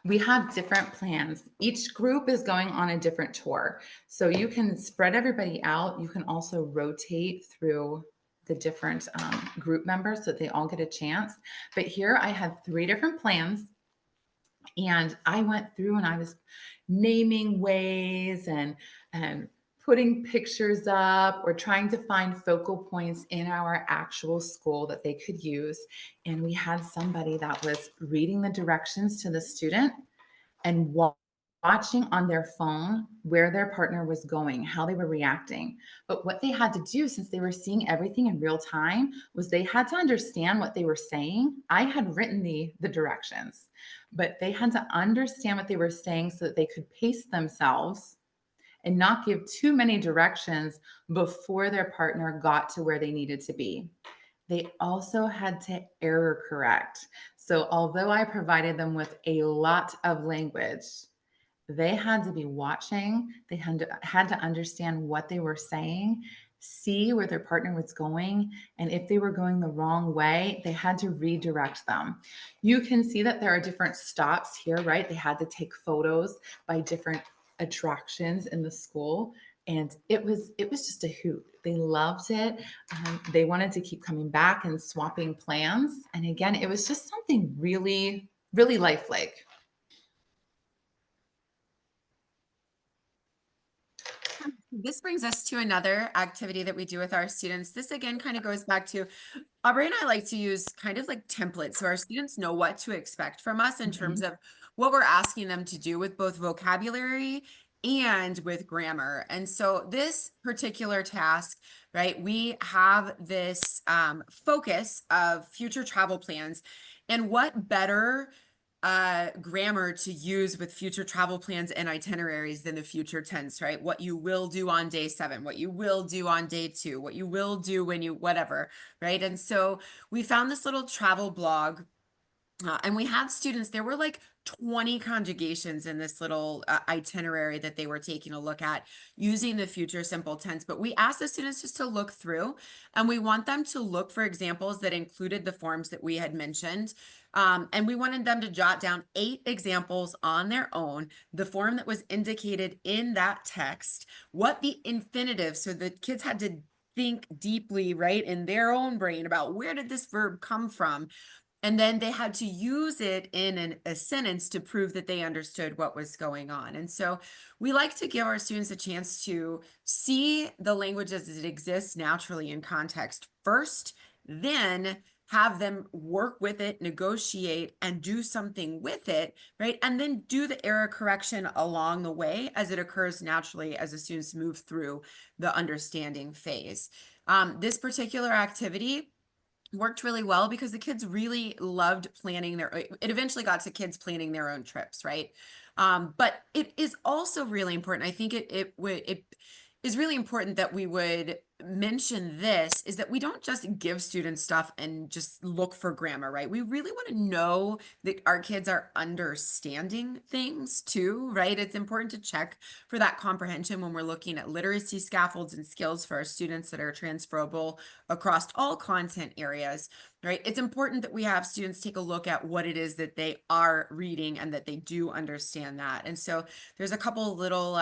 We have different plans. Each group is going on a different tour. So you can spread everybody out. You can also rotate through the different group members so that they all get a chance. But here I had 3 different plans, and I went through and I was naming ways and putting pictures up or trying to find focal points in our actual school that they could use. And we had somebody that was reading the directions to the student and watching on their phone where their partner was going, how they were reacting. But what they had to do, since they were seeing everything in real time, was they had to understand what they were saying. I had written the directions, but they had to understand what they were saying so that they could pace themselves and not give too many directions before their partner got to where they needed to be. They also had to error correct. So, although I provided them with a lot of language, they had to be watching. They had to understand what they were saying, see where their partner was going. And if they were going the wrong way, they had to redirect them. You can see that there are different stops here, right? They had to take photos by different attractions in the school. And it was just a hoot. They loved it. They wanted to keep coming back and swapping plans. And again, it was just something really, really lifelike. This brings us to another activity that we do with our students. This again kind of goes back to Aubrey and I like to use kind of like templates so our students know what to expect from us in terms Mhm. of what we're asking them to do with both vocabulary and with grammar. And so this particular task, right, we have this focus of future travel plans, and what better grammar to use with future travel plans and itineraries than the future tense, right? What you will do on day 7, what you will do on day 2, what you will do when you whatever, right? And so we found this little travel blog, and we had students, there were like 20 conjugations in this little itinerary that they were taking a look at using the future simple tense. But we asked the students just to look through, and we want them to look for examples that included the forms that we had mentioned. And we wanted them to jot down 8 examples on their own, the form that was indicated in that text, what the infinitive, so the kids had to think deeply, right, in their own brain about where did this verb come from. And then they had to use it in a sentence to prove that they understood what was going on. And so we like to give our students a chance to see the language as it exists naturally in context first, then have them work with it, negotiate, and do something with it, right? And then do the error correction along the way as it occurs naturally as the students move through the understanding phase. This particular activity worked really well because the kids really loved planning it eventually got to kids planning their own trips, right? But it is also really important. I think it is really important that we would mention this, is that we don't just give students stuff and just look for grammar, right? We really want to know that our kids are understanding things too, right? It's important to check for that comprehension when we're looking at literacy scaffolds and skills for our students that are transferable across all content areas, right? It's important that we have students take a look at what it is that they are reading and that they do understand that. And so there's a couple little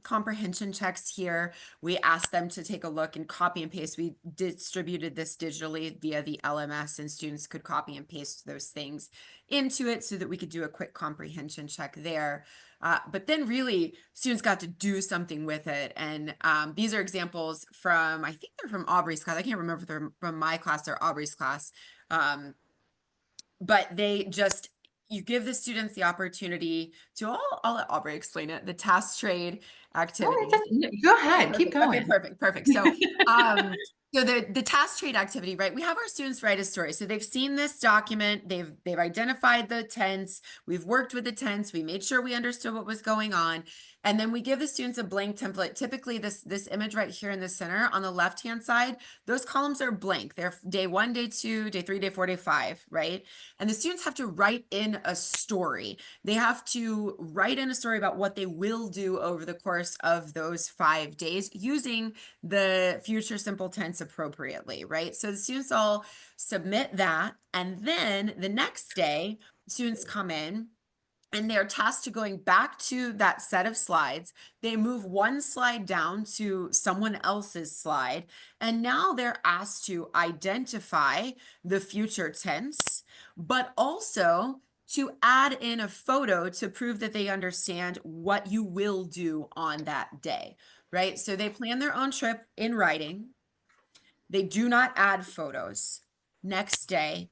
comprehension checks here. We asked them to take a look and copy and paste. We distributed this digitally via the LMS, and students could copy and paste those things into it so that we could do a quick comprehension check there. But then really students got to do something with it. And these are examples from, I think they're from Aubrey's class. I can't remember if they're from my class or Aubrey's class. But they just, you give the students the opportunity to, I'll let Aubrey explain it, the task trade activity. Go ahead, keep Okay, going. perfect. So, so the task trade activity, right? We have our students write a story. So they've seen this document, they've identified the tense, we've worked with the tense, we made sure we understood what was going on, and then we give the students a blank template. Typically, this image right here in the center on the left-hand side, those columns are blank. They're day 1, day 2, day 3, day 4, day 5, right? And the students have to write in a story. They have to write in a story about what they will do over the course of those 5 days using the future simple tense appropriately, right? So the students all submit that, and then the next day, students come in and they're tasked to going back to that set of slides. They move one slide down to someone else's slide, and now they're asked to identify the future tense, but also to add in a photo to prove that they understand what you will do on that day, right? So they plan their own trip in writing. They do not add photos. Next day,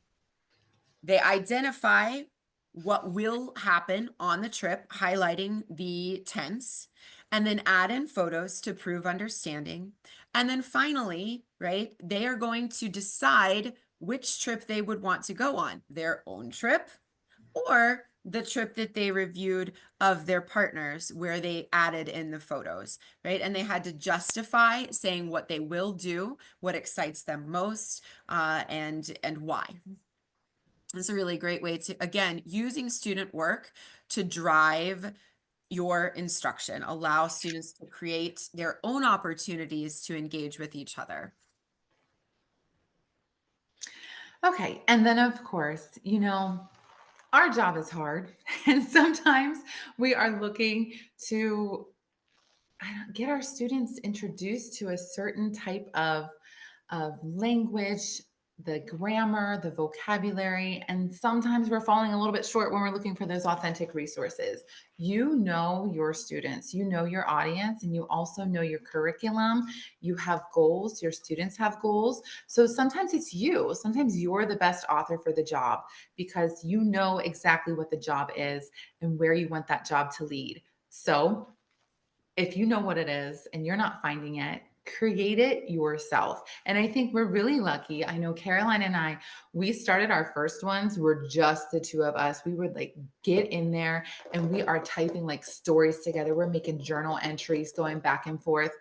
they identify what will happen on the trip, highlighting the tense, and then add in photos to prove understanding. And then finally, right, they are going to decide which trip they would want to go on, their own trip or the trip that they reviewed of their partners where they added in the photos, right? And they had to justify saying what they will do, what excites them most, and why. It's a really great way to, again, using student work to drive your instruction, allow students to create their own opportunities to engage with each other. Okay. And then, of course, our job is hard. And sometimes we are looking to get our students introduced to a certain type of language, the grammar, the vocabulary, and sometimes we're falling a little bit short when we're looking for those authentic resources. You know your students, you know your audience, and you also know your curriculum. You have goals, your students have goals. So sometimes it's you. Sometimes you're the best author for the job because you know exactly what the job is and where you want that job to lead. So if you know what it is and you're not finding it, create it yourself. And I think we're really lucky. I know Caroline and I, we started our first ones, we're just the two of us. We would like get in there and we are typing like stories together. We're making journal entries going back and forth.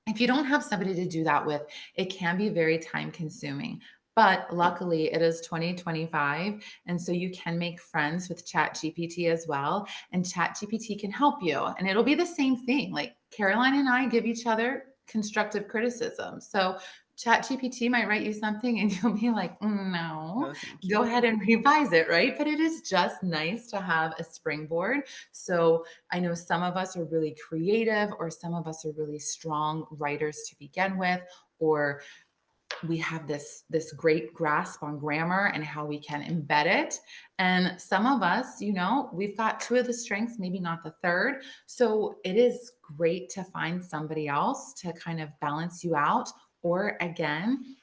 If you don't have somebody to do that with, it can be very time consuming. But luckily, it is 2025. And so you can make friends with ChatGPT as well. And ChatGPT can help you. And it'll be the same thing. Like Caroline and I give each other constructive criticism. So ChatGPT might write you something and you'll be like, no, No, thank go you. ahead and revise it, right? But it is just nice to have a springboard. So I know some of us are really creative, or some of us are really strong writers to begin with, or we have this great grasp on grammar and how we can embed it. And some of us, we've got two of the strengths, maybe not the third. So it is great to find somebody else to kind of balance you out. Or again,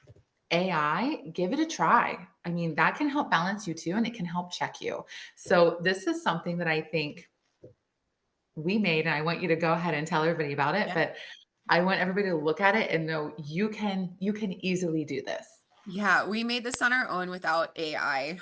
AI, give it a try. I mean, that can help balance you too, and it can help check you. So this is something that I think we made, and I want you to go ahead and tell everybody about it, Yeah. but I want everybody to look at it and know you can easily do this. Yeah, we made this on our own without AI.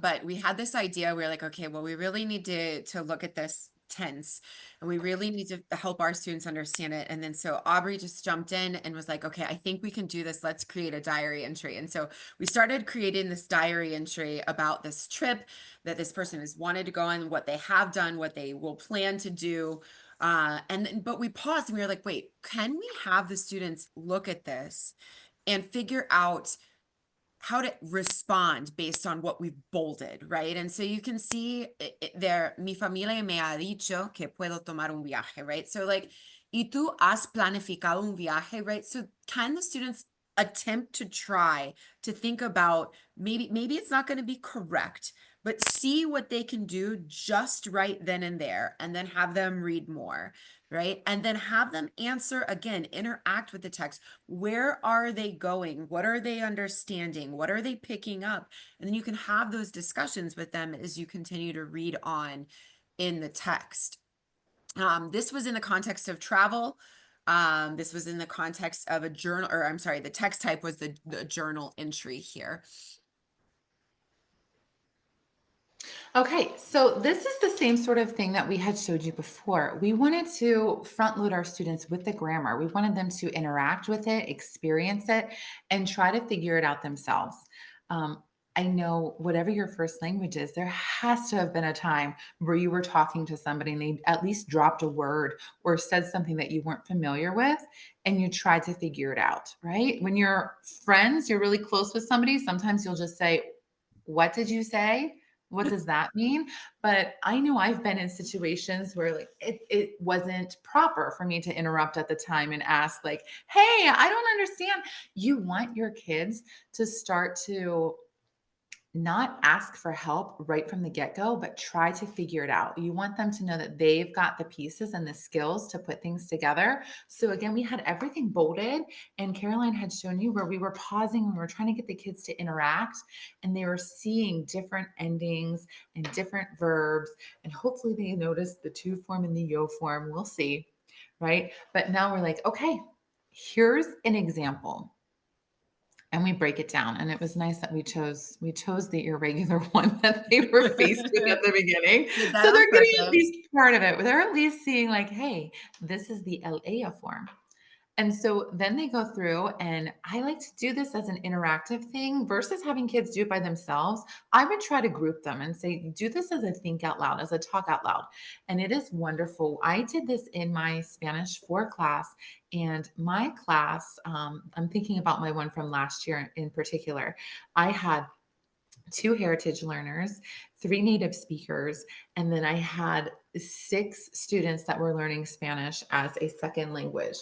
But we had this idea. We were like, okay, well, we really need to look at this tense and we really need to help our students understand it. And then so Aubrey just jumped in and was like, okay, I think we can do this. Let's create a diary entry. And so we started creating this diary entry about this trip that this person has wanted to go on, what they have done, what they will plan to do. But we paused and we were like, wait, can we have the students look at this and figure out how to respond based on what we've bolded, right? And so you can see there, mi familia me ha dicho que puedo tomar un viaje, right? So like, y tú has planificado un viaje, right? So can the students attempt to try to think about maybe it's not going to be correct, but see what they can do just right then and there, and then have them read more, right? And then have them answer again, interact with the text. Where are they going? What are they understanding? What are they picking up? And then you can have those discussions with them as you continue to read on in the text. This was in the context of travel. This was in the context of a journal, or I'm sorry, the text type was the journal entry here. Okay, so this is the same sort of thing that we had showed you before. We wanted to front load our students with the grammar. We wanted them to interact with it, experience it, and try to figure it out themselves. Um, I know whatever your first language is, there has to have been a time where you were talking to somebody and they at least dropped a word or said something that you weren't familiar with and you tried to figure it out, right? When you're friends, you're really close with somebody, sometimes you'll just say, "What did you say?" what does that mean? But I know I've been in situations where like it wasn't proper for me to interrupt at the time and ask like, "Hey, I don't understand." You want your kids to start to not ask for help right from the get-go, but try to figure it out. You want them to know that they've got the pieces and the skills to put things together. So again, we had everything bolded, and Caroline had shown you where we were pausing when we were trying to get the kids to interact, and they were seeing different endings and different verbs, and hopefully they noticed the to form and the yo form. We'll see, right? But now we're like, okay, here's an example, and we break it down, and it was nice that we chose the irregular one that they were faced with at the beginning. Did So that on they're getting at purpose. least part of it. They're at least seeing like, "Hey, this is the LA form." And so then they go through, and I like to do this as an interactive thing versus having kids do it by themselves. I would try to group them and say, do this as a think out loud, as a talk out loud. And it is wonderful. I did this in my Spanish 4 class, and my class, I'm thinking about my one from last year in particular. I had 2 heritage learners, 3 native speakers, and then I had 6 students that were learning Spanish as a second language.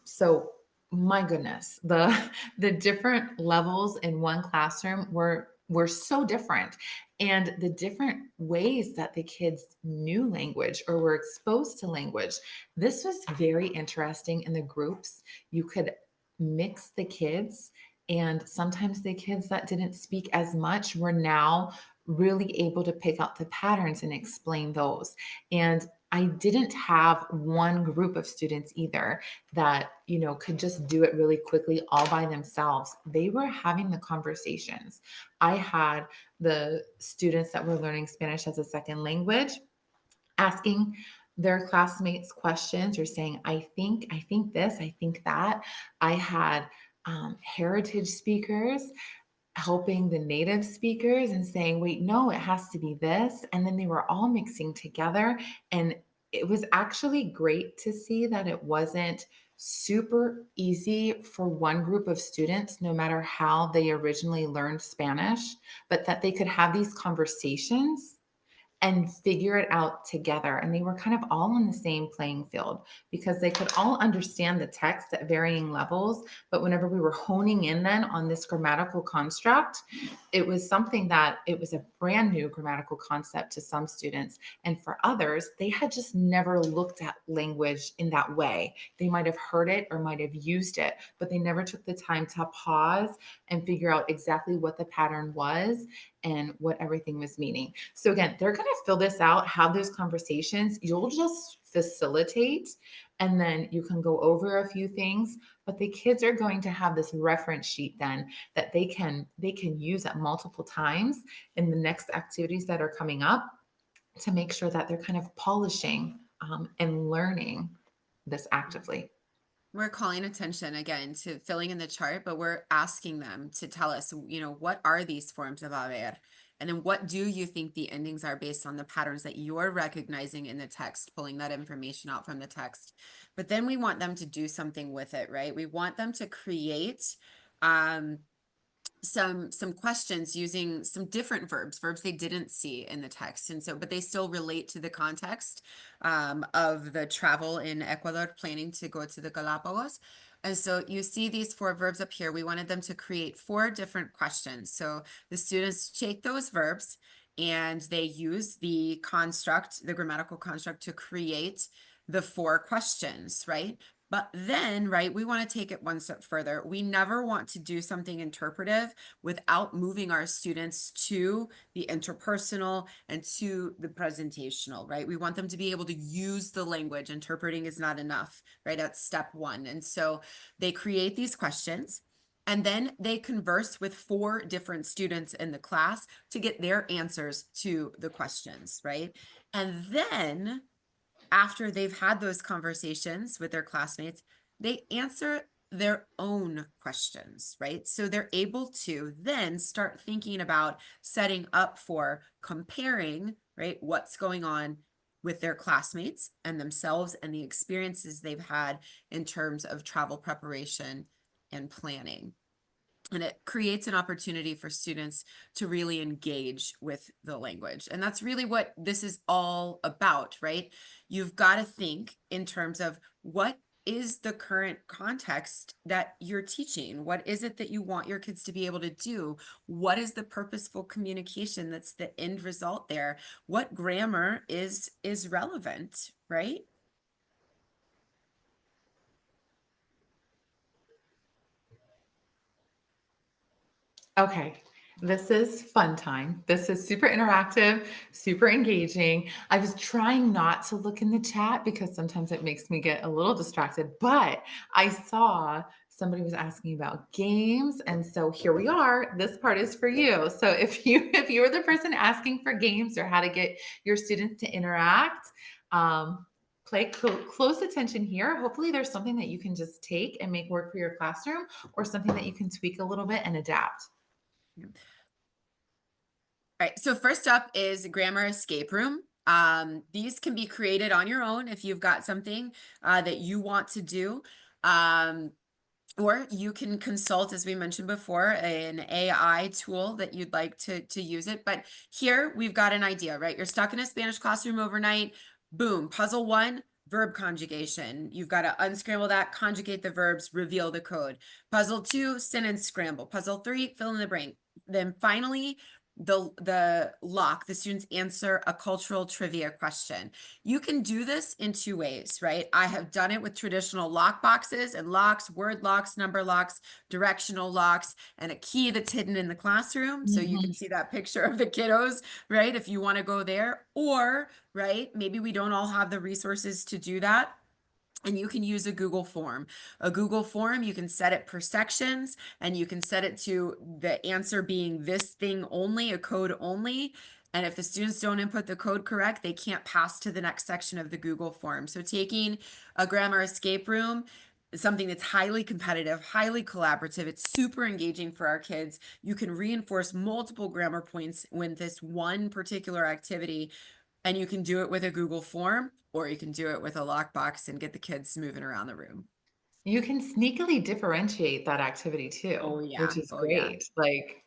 So my goodness, the different levels in one classroom were so different, and the different ways that the kids knew language or were exposed to language. This was very interesting in the groups. You could mix the kids, and sometimes the kids that didn't speak as much were now really able to pick out the patterns and explain those. And I didn't have one group of students either that, could just do it really quickly all by themselves. They were having the conversations. I had the students that were learning Spanish as a second language asking their classmates questions or saying, I think this, I think that. I had heritage speakers helping the native speakers and saying, wait, no, it has to be this. And then they were all mixing together. And it was actually great to see that it wasn't super easy for one group of students, no matter how they originally learned Spanish, but that they could have these conversations and figure it out together. And they were kind of all on the same playing field because they could all understand the text at varying levels. But whenever we were honing in then on this grammatical construct, it was something that it was a brand new grammatical concept to some students. And for others, they had just never looked at language in that way. They might have heard it or might have used it, but they never took the time to pause and figure out exactly what the pattern was and what everything was meaning. So again, they're going to fill this out, have those conversations. You'll just facilitate, and then you can go over a few things, but the kids are going to have this reference sheet then that they can use at multiple times in the next activities that are coming up to make sure that they're kind of polishing and learning this actively. We're calling attention again to filling in the chart, but we're asking them to tell us, what are these forms of haber? And then what do you think the endings are based on the patterns that you're recognizing in the text, pulling that information out from the text. But then we want them to do something with it, right? We want them to create some questions using some different verbs they didn't see in the text, and so but they still relate to the context of the travel in Ecuador, planning to go to the Galapagos. And so you see these 4 verbs up here. We wanted them to create 4 different questions. So the students take those verbs and they use the grammatical construct to create the 4 questions, right? But then, right, we want to take it one step further. We never want to do something interpretive without moving our students to the interpersonal and to the presentational, right? We want them to be able to use the language. Interpreting is not enough, right? That's step 1. And so they create these questions. And then they converse with 4 different students in the class to get their answers to the questions, right? And then after they've had those conversations with their classmates, they answer their own questions, right? So they're able to then start thinking about setting up for comparing, right, what's going on with their classmates and themselves and the experiences they've had in terms of travel preparation and planning. And it creates an opportunity for students to really engage with the language. And that's really what this is all about, right? You've got to think in terms of what is the current context that you're teaching? What is it that you want your kids to be able to do? What is the purposeful communication that's the end result there? What grammar is relevant, right? Okay, this is fun time. This is super interactive, super engaging. I was trying not to look in the chat because sometimes it makes me get a little distracted, but I saw somebody was asking about games, and so here we are. This part is for you. So if you were the person asking for games or how to get your students to interact, play close attention here. Hopefully there's something that you can just take and make work for your classroom, or something that you can tweak a little bit and adapt. All right, so first up is grammar escape room. These can be created on your own if you've got something that you want to do. Or you can consult, as we mentioned before, an AI tool that you'd like to use it. But here we've got an idea, right? You're stuck in a Spanish classroom overnight. Boom, puzzle one, verb conjugation. You've got to unscramble that, conjugate the verbs, reveal the code. Puzzle two, sentence scramble. Puzzle three, fill in the blank. Then finally, the lock, the students answer a cultural trivia question. You can do this in two ways, right? I have done it with traditional lock boxes and locks, word locks, number locks, directional locks, and a key that's hidden in the classroom. So you can Mhm. see that picture of the kiddos, right? If you want to go there, or, right, maybe we don't all have the resources to do that. And you can use a Google form. A Google form, you can set it per sections, and you can set it to the answer being this thing only, a code only. And if the students don't input the code correct, they can't pass to the next section of the Google form. So taking a grammar escape room is something that's highly competitive, highly collaborative. It's super engaging for our kids. You can reinforce multiple grammar points with this one particular activity, and you can do it with a Google form, or you can do it with a lockbox and get the kids moving around the room. You can sneakily differentiate that activity too, Oh yeah. which is Oh yeah. great. Like,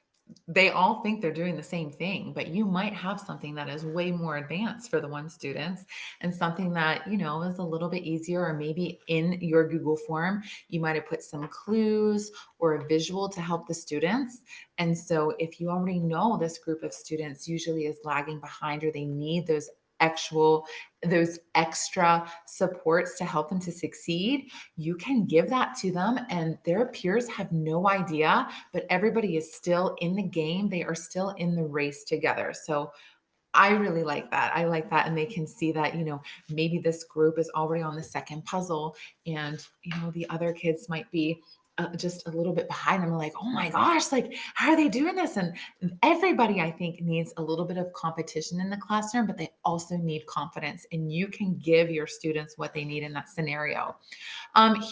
they all think they're doing the same thing, but you might have something that is way more advanced for the one students, and something that, is a little bit easier, or maybe in your Google form, you might have put some clues or a visual to help the students. And so if you already know this group of students usually is lagging behind, or they need those extra supports to help them to succeed, you can give that to them, and their peers have no idea, but everybody is still in the game. They are still in the race together. So I really like that. I like that. And they can see that, maybe this group is already on the second puzzle, and, the other kids might be just a little bit behind them. Like, oh my gosh, like, how are they doing this? And everybody, I think, needs a little bit of competition in the classroom, but they also need confidence. And you can give your students what they need in that scenario.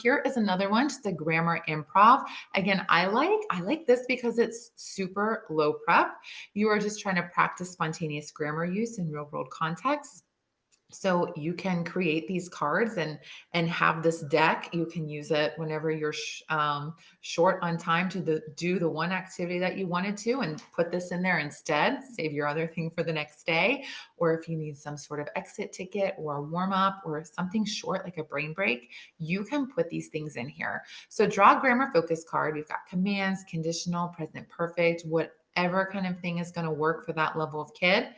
Here is another one, just a grammar improv. Again, I like this because it's super low prep. You are just trying to practice spontaneous grammar use in real world contexts. So you can create these cards and have this deck. You can use it whenever you're short on time to do the one activity that you wanted to, and put this in there instead. Save your other thing for the next day. Or if you need some sort of exit ticket or a warm up or something short like a brain break, you can put these things in here. So draw a grammar focus card. We've got commands, conditional, present perfect, whatever kind of thing is going to work for that level of kid.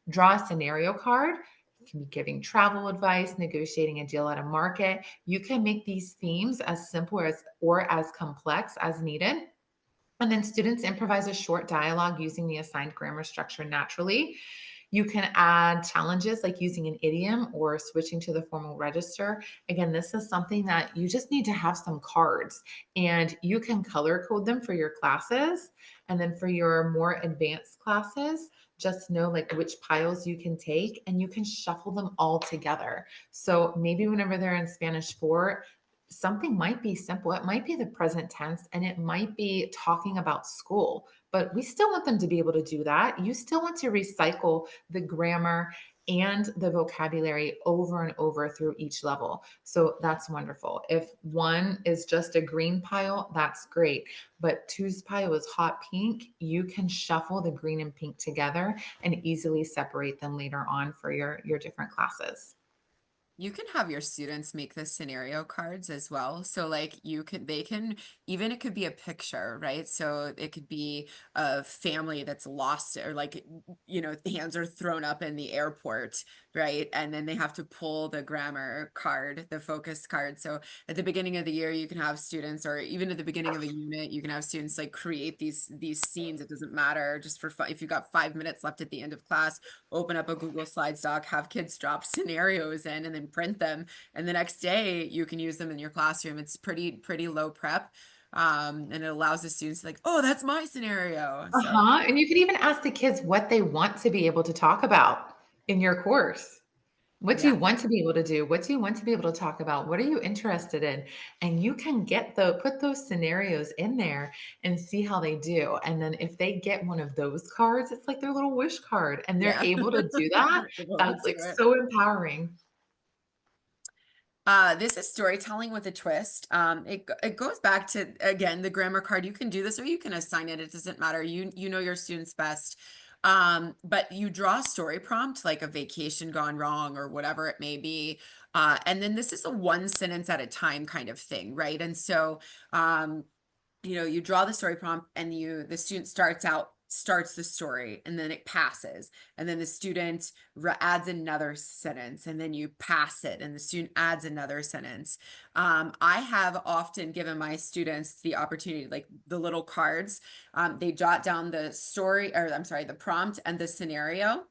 Draw a scenario card. You can be giving travel advice, negotiating a deal at a market. You can make these themes as simple or as complex as needed. And then students improvise a short dialogue using the assigned grammar structure naturally. You can add challenges like using an idiom or switching to the formal register. Again, this is something that you just need to have some cards, and you can color code them for your classes. And then for your more advanced classes, just know like which piles you can take, and you can shuffle them all together. So maybe whenever they're in Spanish 4, something might be simple. It might be the present tense, and it might be talking about school, but we still want them to be able to do that. You still want to recycle the grammar and the vocabulary over and over through each level. So that's wonderful. If one is just a green pile, that's great. But two's pile is hot pink, you can shuffle the green and pink together and easily separate them later on for your different classes. You can have your students make the scenario cards as well. So like they can, even it could be a picture, right? So it could be a family that's lost or like, the hands are thrown up in the airport, right? And then they have to pull the grammar card, the focus card. So at the beginning of the year, you can have students, or even at the beginning of a unit, you can have students like create these scenes. It doesn't matter, just for fun. If you've got 5 minutes left at the end of class, open up a Google Slides doc, have kids drop scenarios in, and then print them. And the next day you can use them in your classroom. It's pretty low prep. And it allows the students to like, oh, that's my scenario. So Uh-huh. And you can even ask the kids what they want to be able to talk about in your course. What do yeah. you want to be able to do? What do you want to be able to talk about? What are you interested in? And you can put those scenarios in there and see how they do. And then if they get one of those cards, it's like their little wish card and they're Yeah. able to do that. Able to That's do like it. so empowering. This is storytelling with a twist. It goes back to, again, the grammar card. You can do this or you can assign it. It doesn't matter. You know your students best. But you draw a story prompt like a vacation gone wrong or whatever it may be. And then this is a one sentence at a time kind of thing, right? And so you draw the story prompt and the student starts the story and then it passes, and then the student adds another sentence, and then you pass it and the student adds another sentence. I have often given my students the opportunity, like the little cards, they jot down the story, or I'm sorry, the prompt and the scenario,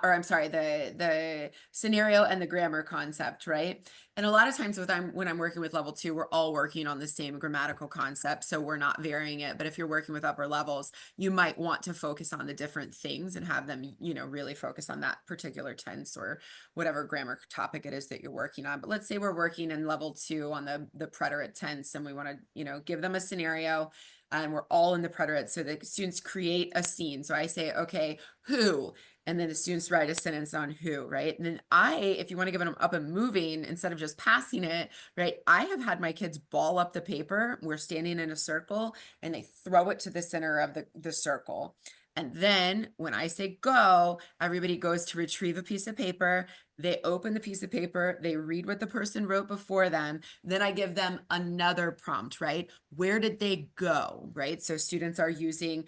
or I'm sorry, the scenario and the grammar concept, right? And a lot of times when I'm working with level 2, we're all working on the same grammatical concept, so we're not varying it. But if you're working with upper levels, you might want to focus on the different things and have them, really focus on that particular tense or whatever grammar topic it is that you're working on. But let's say we're working in level 2 on the preterite tense, and we want to, give them a scenario, and we're all in the preterite. So the students create a scene. So I say, okay, who? And then the students write a sentence on who, right? And then if you want to give them up and moving instead of just passing it, right? I have had my kids ball up the paper. We're standing in a circle and they throw it to the center of the circle. And then when I say go, everybody goes to retrieve a piece of paper. They open the piece of paper, they read what the person wrote before them. Then I give them another prompt, right? Where did they go, right? So students are using,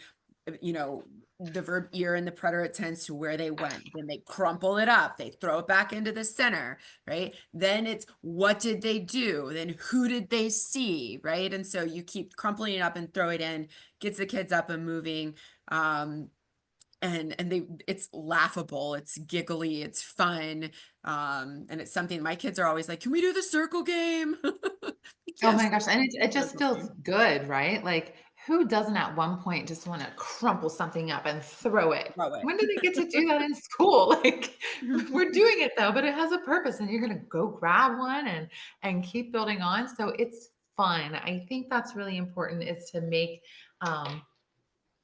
the verb ear in the preterite tense to where they went. Then they crumple it up, they throw it back into the center, right? Then it's what did they do? Then who did they see, right? And so you keep crumpling it up and throw it in, gets the kids up and moving. It's laughable, it's giggly, it's fun. And it's something my kids are always like, can we do the circle game? Oh Yes. my gosh, and it just Circle feels game. good, right? Like, who doesn't at one point just wanna crumple something up and throw it? Love it. When did they get to do that in school? Like, we're doing it though, but it has a purpose, and you're gonna go grab one and keep building on, so it's fun. I think that's really important, is to make, um,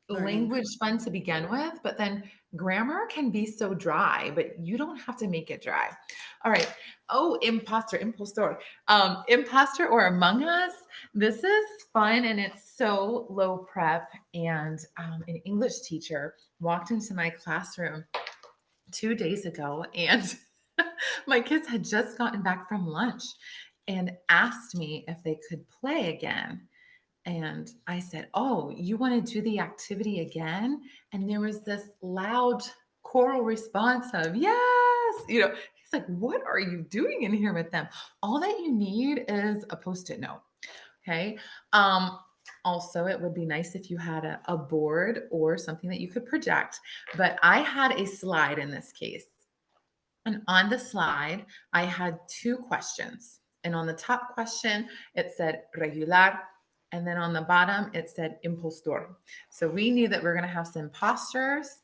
Learning. language fun to begin with, but then grammar can be so dry, but you don't have to make it dry. All right. Oh, imposter or Among Us. This is fun and it's so low prep. And an English teacher walked into my classroom 2 days ago, and my kids had just gotten back from lunch and asked me if they could play again. And I said, "Oh, you want to do the activity again?" And there was this loud choral response of, "Yes." He's like, "What are you doing in here with them?" All that you need is a post-it note. Okay. Um, Also, it would be nice if you had a board or something that you could project. But I had a slide in this case. And on the slide, I had two questions. And on the top question, it said regular. And then on the bottom, it said impostor. So we knew that we're going to have some imposters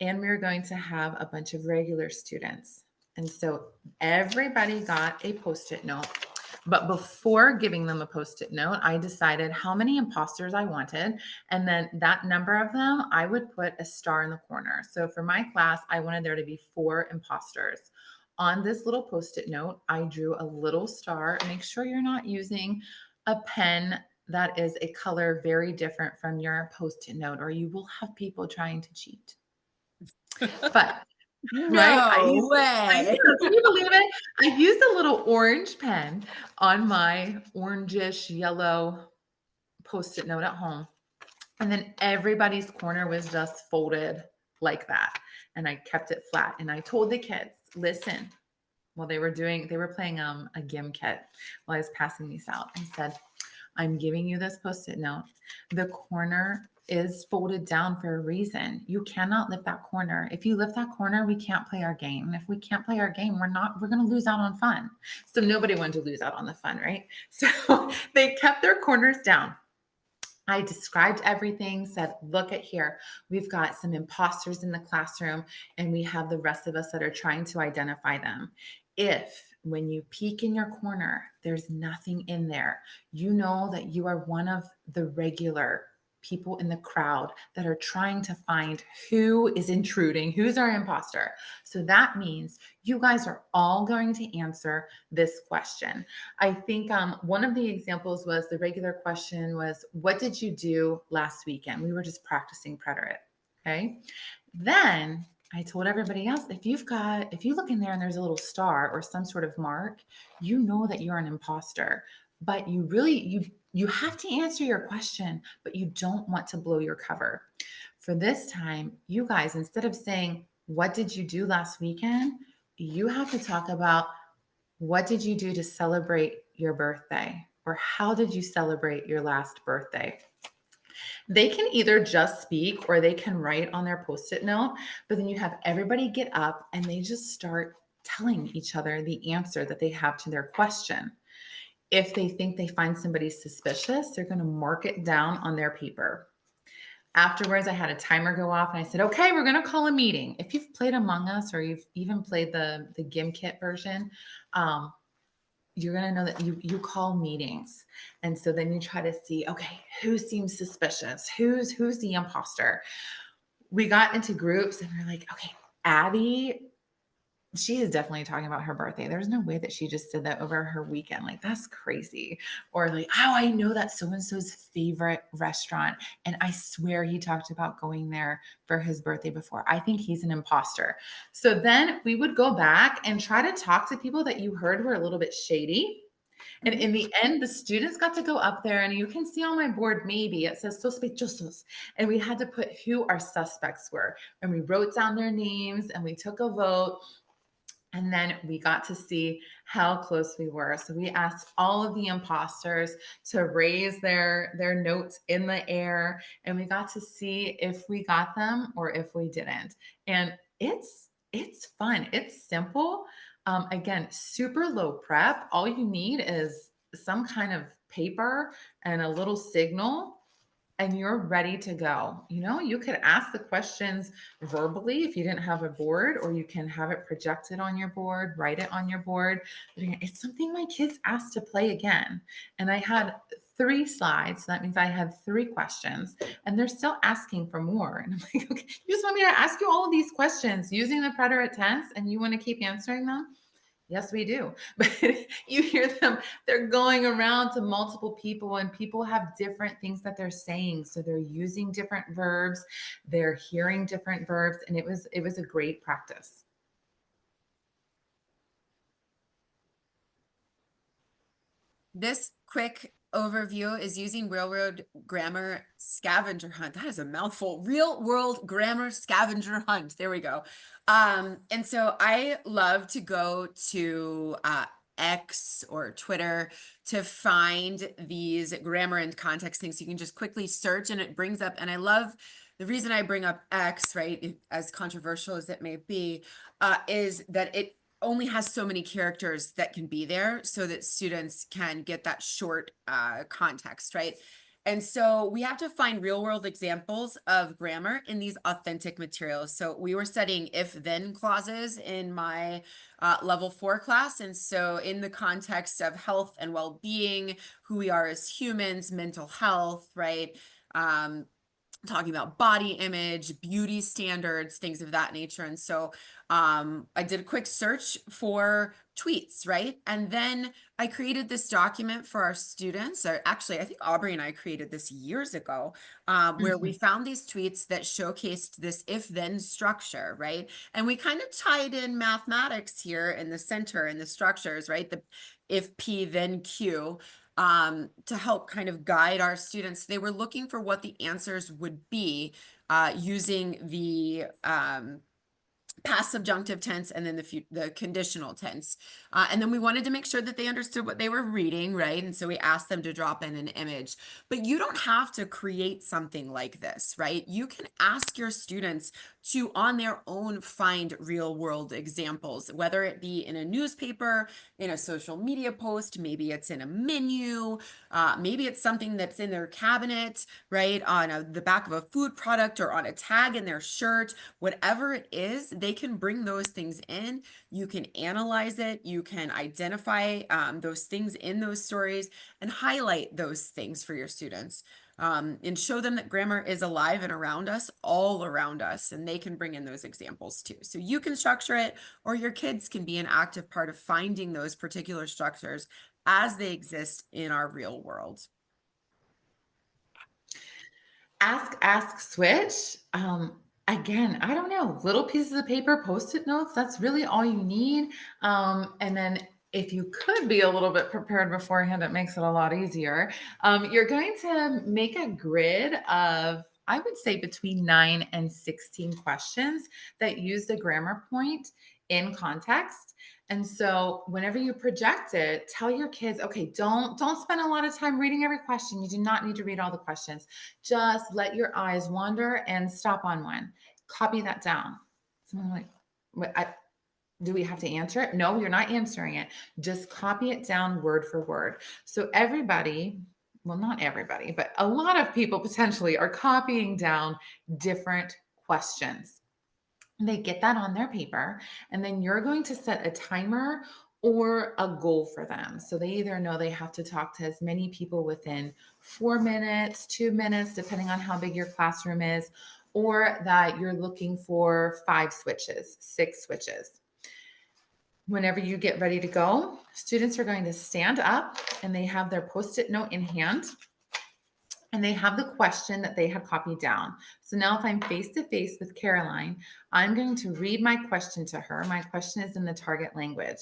and we were going to have a bunch of regular students. And so everybody got a post it note. But before giving them a Post-it note, I decided how many imposters I wanted. And then that number of them, I would put a star in the corner. So for my class, I wanted there to be 4 imposters. On this little Post-it note, I drew a little star. Make sure you're not using a pen that is a color very different from your Post-it note, or you will have people trying to cheat. But right, No I way. know, can you believe it? I used a little orange pen on my orangish yellow Post-it note at home, and then everybody's corner was just folded like that, and I kept it flat, and I told the kids, "Listen," while they were playing a gim kit while I was passing these out. I said, "I'm giving you this Post-it note. The corner is folded down for a reason. You cannot lift that corner. If you lift that corner, we can't play our game. And if we can't play our game, we're going to lose out on fun." So nobody wanted to lose out on the fun, right? So they kept their corners down. I described everything, said, "Look at here. We've got some imposters in the classroom, and we have the rest of us that are trying to identify them. If when you peek in your corner, there's nothing in there, you know that you are one of the regular people in the crowd that are trying to find who is intruding, who's our imposter. So that means you guys are all going to answer this question." I think one of the examples was the regular question was, "What did you do last weekend?" We were just practicing preterite. Okay. Then I told everybody else, if you look in there and there's a little star or some sort of mark, you know that you're an imposter. But you have to answer your question, but you don't want to blow your cover. For this time, you guys, instead of saying, "What did you do last weekend?" you have to talk about, "What did you do to celebrate your birthday?" Or "How did you celebrate your last birthday?" They can either just speak or they can write on their Post-it note, but then you have everybody get up and they just start telling each other the answer that they have to their question. If they think they find somebody suspicious, they're going to mark it down on their paper. Afterwards, I had a timer go off and I said, "Okay, we're going to call a meeting." If you've played Among Us or you've even played the Gim Kit version, you're going to know that you call meetings. And so then you try to see, okay, who seems suspicious? Who's the imposter? We got into groups and we're like, okay, Abby, she is definitely talking about her birthday. There's no way that she just did that over her weekend. Like, that's crazy. Or like, "Oh, I know that's so-and-so's favorite restaurant. And I swear he talked about going there for his birthday before. I think he's an imposter." So then we would go back and try to talk to people that you heard were a little bit shady. And in the end, the students got to go up there, and you can see on my board, maybe it says sospechosos. And we had to put who our suspects were. And we wrote down their names and we took a vote. And then we got to see how close we were. So we asked all of the imposters to raise their notes in the air, and we got to see if we got them or if we didn't. And it's fun. It's simple. Again, super low prep. All you need is some kind of paper and a little signal, and you're ready to go. You could ask the questions verbally if you didn't have a board, or you can have it projected on your board, write it on your board. But again, it's something my kids asked to play again. And I had 3 slides. So that means I had 3 questions, and they're still asking for more. And I'm like, okay, you just want me to ask you all of these questions using the preterite tense and you want to keep answering them? Yes, we do. But you hear them, they're going around to multiple people, and people have different things that they're saying. So they're using different verbs, they're hearing different verbs, and it was a great practice. This quick overview is using railroad grammar scavenger hunt. That is a mouthful. Real world grammar scavenger hunt. There we go. And so I love to go to X or Twitter to find these grammar and context things. You can just quickly search and it brings up, and I love the reason I bring up X, right, as controversial as it may be, is that it only has so many characters that can be there so that students can get that short context, right? And so we have to find real world examples of grammar in these authentic materials. So we were studying if then clauses in my level 4 class. And so in the context of health and well being, who we are as humans, mental health, right? Talking about body image, beauty standards, things of that nature. And so I did a quick search for tweets, right? And then I created this document for our students. Or actually, I think Aubrey and I created this years ago, where we found these tweets that showcased this if-then structure, right? And we kind of tied in mathematics here in the center in the structures, right? The if P then Q, to help kind of guide our students. They were looking for what the answers would be using the past subjunctive tense and then the conditional tense. And then we wanted to make sure that they understood what they were reading, right? And so we asked them to drop in an image. But you don't have to create something like this, right? You can ask your students to, on their own, find real world examples, whether it be in a newspaper, in a social media post, maybe it's in a menu, maybe it's something that's in their cabinet, right? On the back of a food product or on a tag in their shirt, whatever it is, they can bring those things in. You can analyze it. You can identify those things in those stories and highlight those things for your students. And show them that grammar is alive and around us, all around us, and they can bring in those examples too. So you can structure it, or your kids can be an active part of finding those particular structures as they exist in our real world. Ask, switch. Again, I don't know, little pieces of paper, post-it notes, that's really all you need. And then if you could be a little bit prepared beforehand, it makes it a lot easier. You're going to make a grid of, I would say, between 9 and 16 questions that use the grammar point in context. And so whenever you project it, tell your kids, okay, don't spend a lot of time reading every question. You do not need to read all the questions. Just let your eyes wander and stop on one. Copy that down. Someone like, what, do we have to answer it? No, you're not answering it. Just copy it down word for word. So everybody, well, not everybody, but a lot of people potentially are copying down different questions. They get that on their paper, and then you're going to set a timer or a goal for them. So they either know they have to talk to as many people within 4 minutes, 2 minutes, depending on how big your classroom is, or that you're looking for 5 switches, 6 switches. Whenever you get ready to go, students are going to stand up and they have their post-it note in hand. And they have the question that they have copied down. So now if I'm face to face with Caroline, I'm going to read my question to her. My question is in the target language.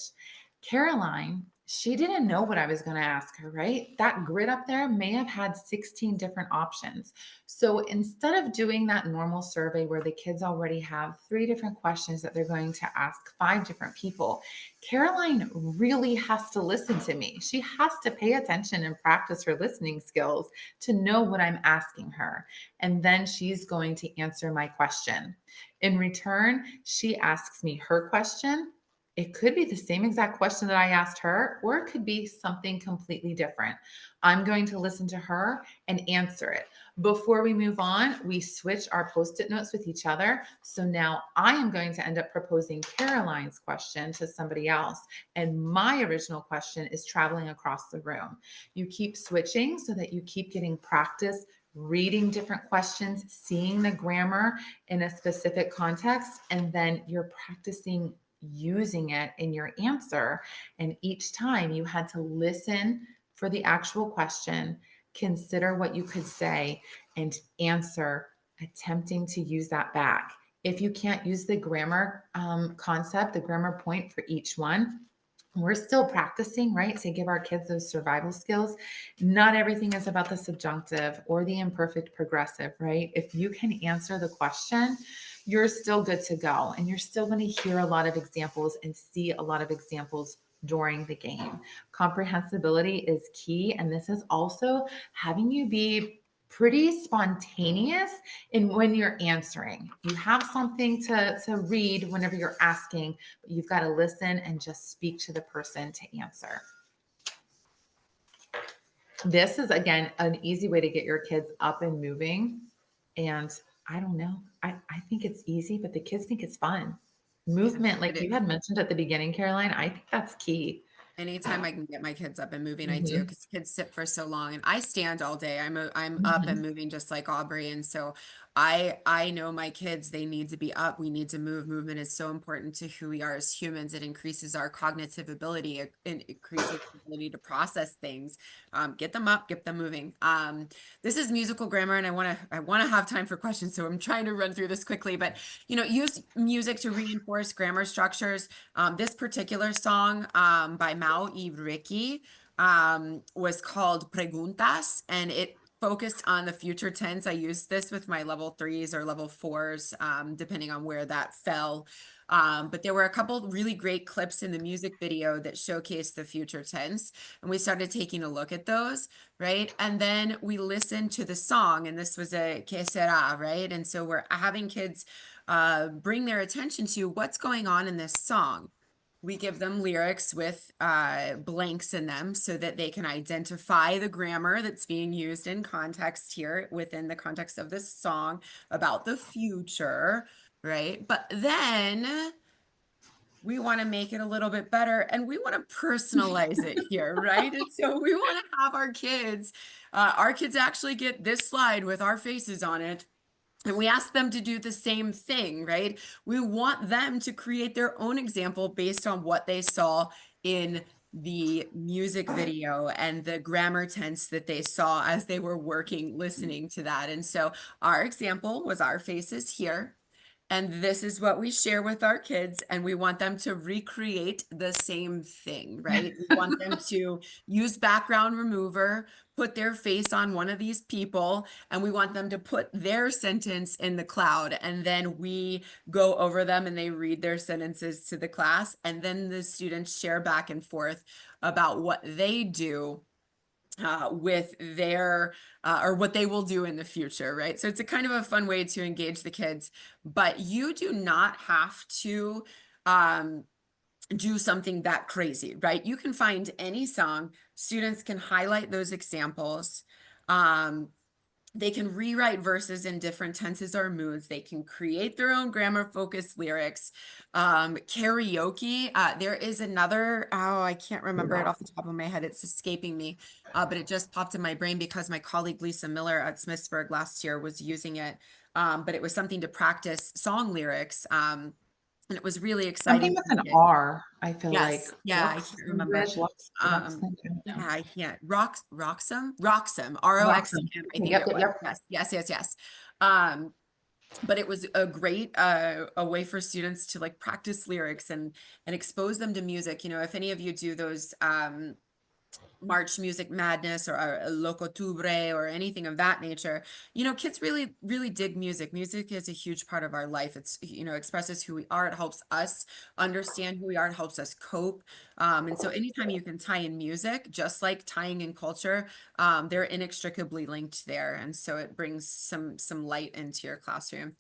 Caroline, she didn't know what I was going to ask her, right? That grid up there may have had 16 different options. So instead of doing that normal survey where the kids already have 3 different questions that they're going to ask 5 different people, Caroline really has to listen to me. She has to pay attention and practice her listening skills to know what I'm asking her. And then she's going to answer my question. In return, she asks me her question. It could be the same exact question that I asked her, or it could be something completely different. I'm going to listen to her and answer it. Before we move on, we switch our post-it notes with each other. So now I am going to end up proposing Caroline's question to somebody else, and my original question is traveling across the room. You keep switching so that you keep getting practice reading different questions, seeing the grammar in a specific context, and then you're practicing using it in your answer. And each time you had to listen for the actual question, consider what you could say, and answer, attempting to use that back. If you can't use the grammar concept, the grammar point for each one, we're still practicing, right? To give our kids those survival skills. Not everything is about the subjunctive or the imperfect progressive, right? If you can answer the question, you're still good to go. And you're still going to hear a lot of examples and see a lot of examples during the game. Comprehensibility is key. And this is also having you be pretty spontaneous in when you're answering. You have something to read whenever you're asking, but you've got to listen and just speak to the person to answer. This is, again, an easy way to get your kids up and moving. And I don't know, I think it's easy, but the kids think it's fun. Yeah. Movement, like you had mentioned at the beginning, Caroline, I think that's key. Anytime I can get my kids up and moving, I do, Mhm, because kids sit for so long and I stand all day. I'm up and mhm. moving just like Aubrey. And so I know my kids, they need to be up. We need to move. Movement is so important to who we are as humans. It increases our cognitive ability, it increases the ability to process things. Get them up, get them moving. This is musical grammar, and I want to have time for questions. So I'm trying to run through this quickly, but use music to reinforce grammar structures. This particular song by Mau y Ricky was called Preguntas, and it focused on the future tense. I used this with my level threes or level fours, depending on where that fell. But there were a couple really great clips in the music video that showcased the future tense, and we started taking a look at those, right? And then we listened to the song, and this was a que sera, right? And so we're having kids bring their attention to what's going on in this song. We give them lyrics with blanks in them so that they can identify the grammar that's being used in context here within the context of this song about the future, right? But then we want to make it a little bit better and we want to personalize it here, right? And so we want to have our kids actually get this slide with our faces on it. And we ask them to do the same thing, right? We want them to create their own example based on what they saw in the music video and the grammar tense that they saw as they were working, listening to that. And so our example was our faces here. And this is what we share with our kids, and we want them to recreate the same thing, right? We want them to use background remover, put their face on one of these people, and we want them to put their sentence in the cloud. And then we go over them and they read their sentences to the class. And then the students share back and forth about what they do with their or what they will do in the future, right? So it's a kind of a fun way to engage the kids, but you do not have to do something that crazy, right? You can find any song, students can highlight those examples. They can rewrite verses in different tenses or moods. They can create their own grammar focused lyrics. Karaoke. There is another, oh, I can't remember it off the top of my head. It's escaping me, but it just popped in my brain because my colleague Lisa Miller at Smithsburg last year was using it. But it was something to practice song lyrics. And it was really Something exciting with for an kids. R, I feel like. Yes. Yeah, I Lux can't remember. language, Lux, Lux Um, language, yeah, yeah. I can't. Roxham, Roxham. ROXM, I Okay, think yep, it yep, was. yep. Yes. Um, but it was a great a way for students to like practice lyrics and expose them to music. If any of you do those March Music Madness or Locotubre or anything of that nature, kids really, really dig music. Music is a huge part of our life. It's, expresses who we are. It helps us understand who we are. It helps us cope. And so anytime you can tie in music, just like tying in culture, they're inextricably linked there. And so it brings some light into your classroom.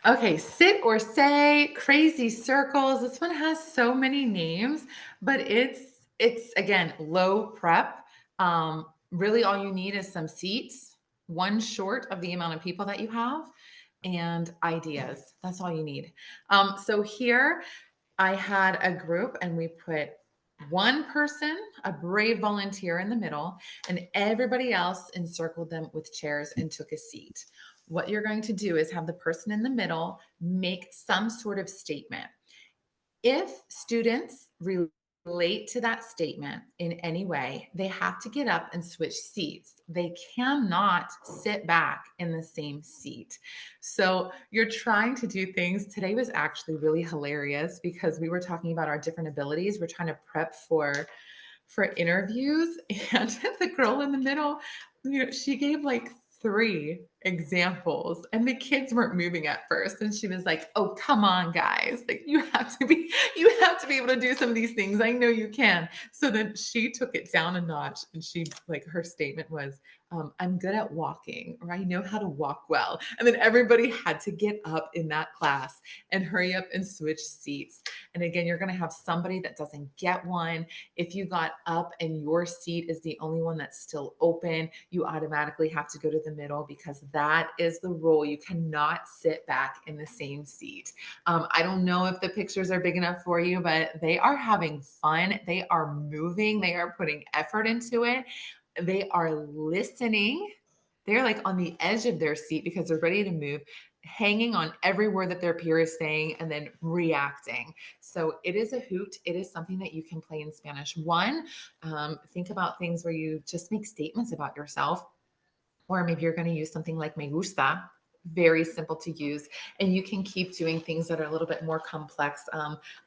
Okay, sit or say, crazy circles. This one has so many names, but it's again low prep. Really, all you need is some seats, one short of the amount of people that you have, and ideas. That's all you need. So here I had a group, and we put one person, a brave volunteer in the middle, and everybody else encircled them with chairs and took a seat. What you're going to do is have the person in the middle make some sort of statement. If students relate to that statement in any way, they have to get up and switch seats. They cannot sit back in the same seat. So you're trying to do things. Today was actually really hilarious because we were talking about our different abilities. We're trying to prep for interviews, and the girl in the middle, she gave like three examples, and the kids weren't moving at first, and she was like, "Oh, come on, guys, like you have to be able to do some of these things. I know you can." So then she took it down a notch, and she, like, her statement was, "I'm good at walking," or "I know how to walk well." And then everybody had to get up in that class and hurry up and switch seats. And again, you're going to have somebody that doesn't get one. If you got up and your seat is the only one that's still open, you automatically have to go to the middle because that is the rule. You cannot sit back in the same seat. I don't know if the pictures are big enough for you, but they are having fun. They are moving. They are putting effort into it. They are listening. They're like on the edge of their seat because they're ready to move, hanging on every word that their peer is saying and then reacting. So it is a hoot. It is something that you can play in Spanish. One, think about things where you just make statements about yourself, or maybe you're going to use something like me gusta. Very simple to use, and you can keep doing things that are a little bit more complex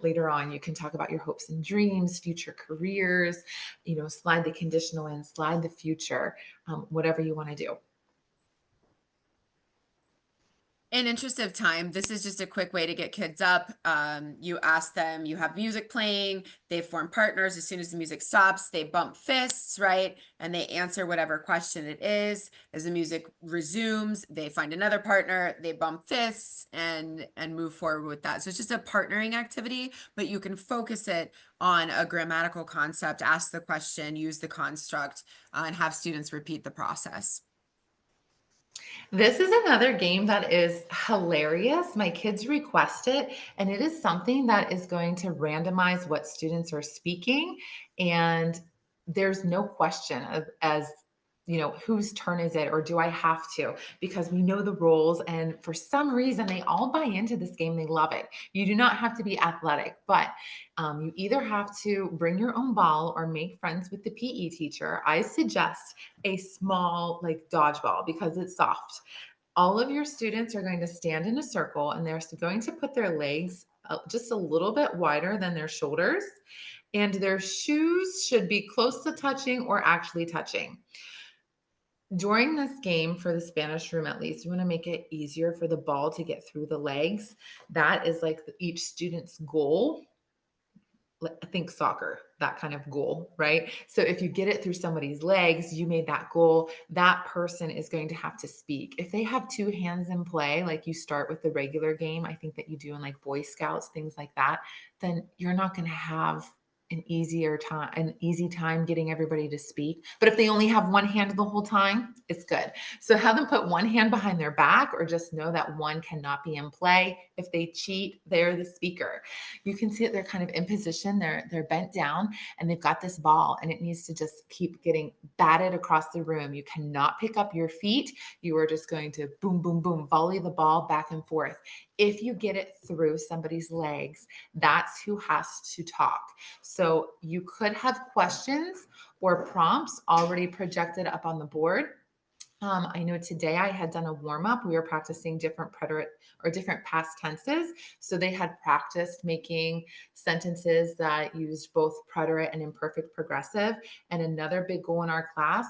later on. You can talk about your hopes and dreams, future careers, slide the conditional in, slide the future, whatever you want to do. In interest of time, this is just a quick way to get kids up. You ask them, you have music playing, they form partners. As soon as the music stops, they bump fists, right? And they answer whatever question it is. As the music resumes, they find another partner, they bump fists and move forward with that. So it's just a partnering activity, but you can focus it on a grammatical concept, ask the question, use the construct, and have students repeat the process. This is another game that is hilarious. My kids request it, and it is something that is going to randomize what students are speaking. And there's no question of as whose turn is it or do I have to? Because we know the rules, and for some reason, they all buy into this game. They love it. You do not have to be athletic, but you either have to bring your own ball or make friends with the PE teacher. I suggest a small, like, dodgeball because it's soft. All of your students are going to stand in a circle and they're going to put their legs just a little bit wider than their shoulders, and their shoes should be close to touching or actually touching. During this game, for the Spanish room at least, you want to make it easier for the ball to get through the legs. That is like each student's goal. Think soccer, that kind of goal, right? So if you get it through somebody's legs, you made that goal. That person is going to have to speak. If they have two hands in play, like you start with the regular game, I think that you do in like Boy Scouts, things like that, then you're not going to have an easy time getting everybody to speak. But if they only have one hand the whole time, it's good. So have them put one hand behind their back, or just know that one cannot be in play. If they cheat, they're the speaker. You can see that they're kind of in position. They're bent down and they've got this ball, and it needs to just keep getting batted across the room. You cannot pick up your feet. You are just going to boom, boom, boom, volley the ball back and forth. If you get it through somebody's legs, that's who has to talk. So you could have questions or prompts already projected up on the board. I know today I had done a warm up. We were practicing different preterite or different past tenses. So they had practiced making sentences that used both preterite and imperfect progressive. And another big goal in our class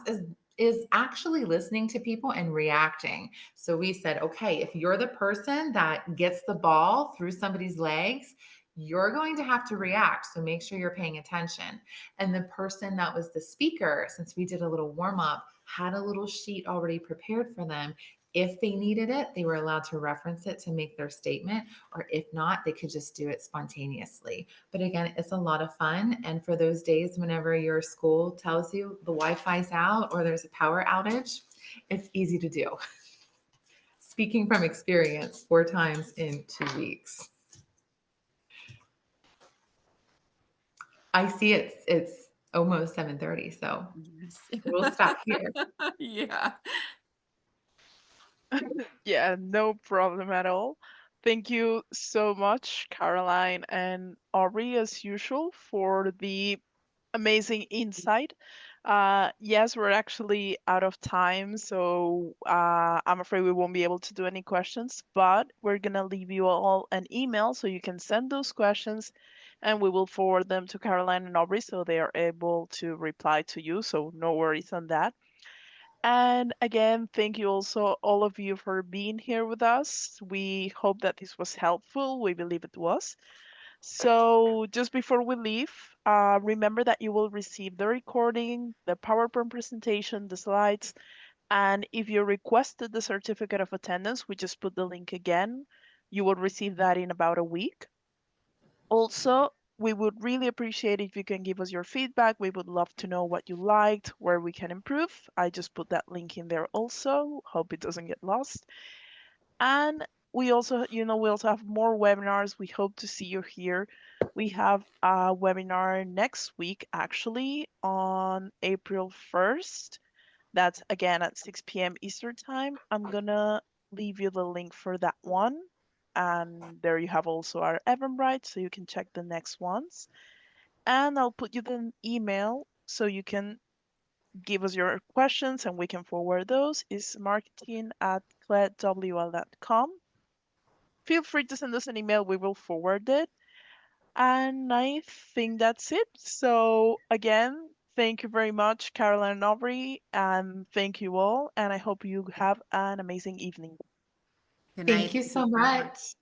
is actually listening to people and reacting. So we said, okay, if you're the person that gets the ball through somebody's legs, you're going to have to react. So make sure you're paying attention. And the person that was the speaker, since we did a little warm up, had a little sheet already prepared for them. If they needed it, they were allowed to reference it to make their statement, or if not, they could just do it spontaneously. But again, it's a lot of fun. And for those days, whenever your school tells you the Wi-Fi's out or there's a power outage, it's easy to do. Speaking from experience, 4 times in 2 weeks. I see it's almost 7:30, so Yes. we'll stop here. Yeah. Yeah, no problem at all. Thank you so much, Caroline and Aubrey, as usual, for the amazing insight. Yes, we're actually out of time, so I'm afraid we won't be able to do any questions, but we're gonna leave you all an email so you can send those questions and we will forward them to Caroline and Aubrey so they are able to reply to you. So no worries on that. And again, thank you also all of you for being here with us. We hope that this was helpful. We believe it was. So just before we leave, remember that you will receive the recording, the PowerPoint presentation, the slides, and if you requested the certificate of attendance, we just put the link again. You will receive that in about a week. Also, we would really appreciate if you can give us your feedback. We would love to know what you liked, where we can improve. I just put that link in there also. Hope it doesn't get lost. And we also, we also have more webinars. We hope to see you here. We have a webinar next week, actually, on April 1st. That's again at 6 p.m. Eastern time. I'm gonna leave you the link for that one. And there you have also our Eventbrite, so you can check the next ones. And I'll put you the email so you can give us your questions and we can forward those. Is marketing@cledwl.com. Feel free to send us an email, we will forward it. And I think that's it. So again, thank you very much, Caroline and Aubrey, and thank you all. And I hope you have an amazing evening. Good Thank night. you Thank you so so much. much.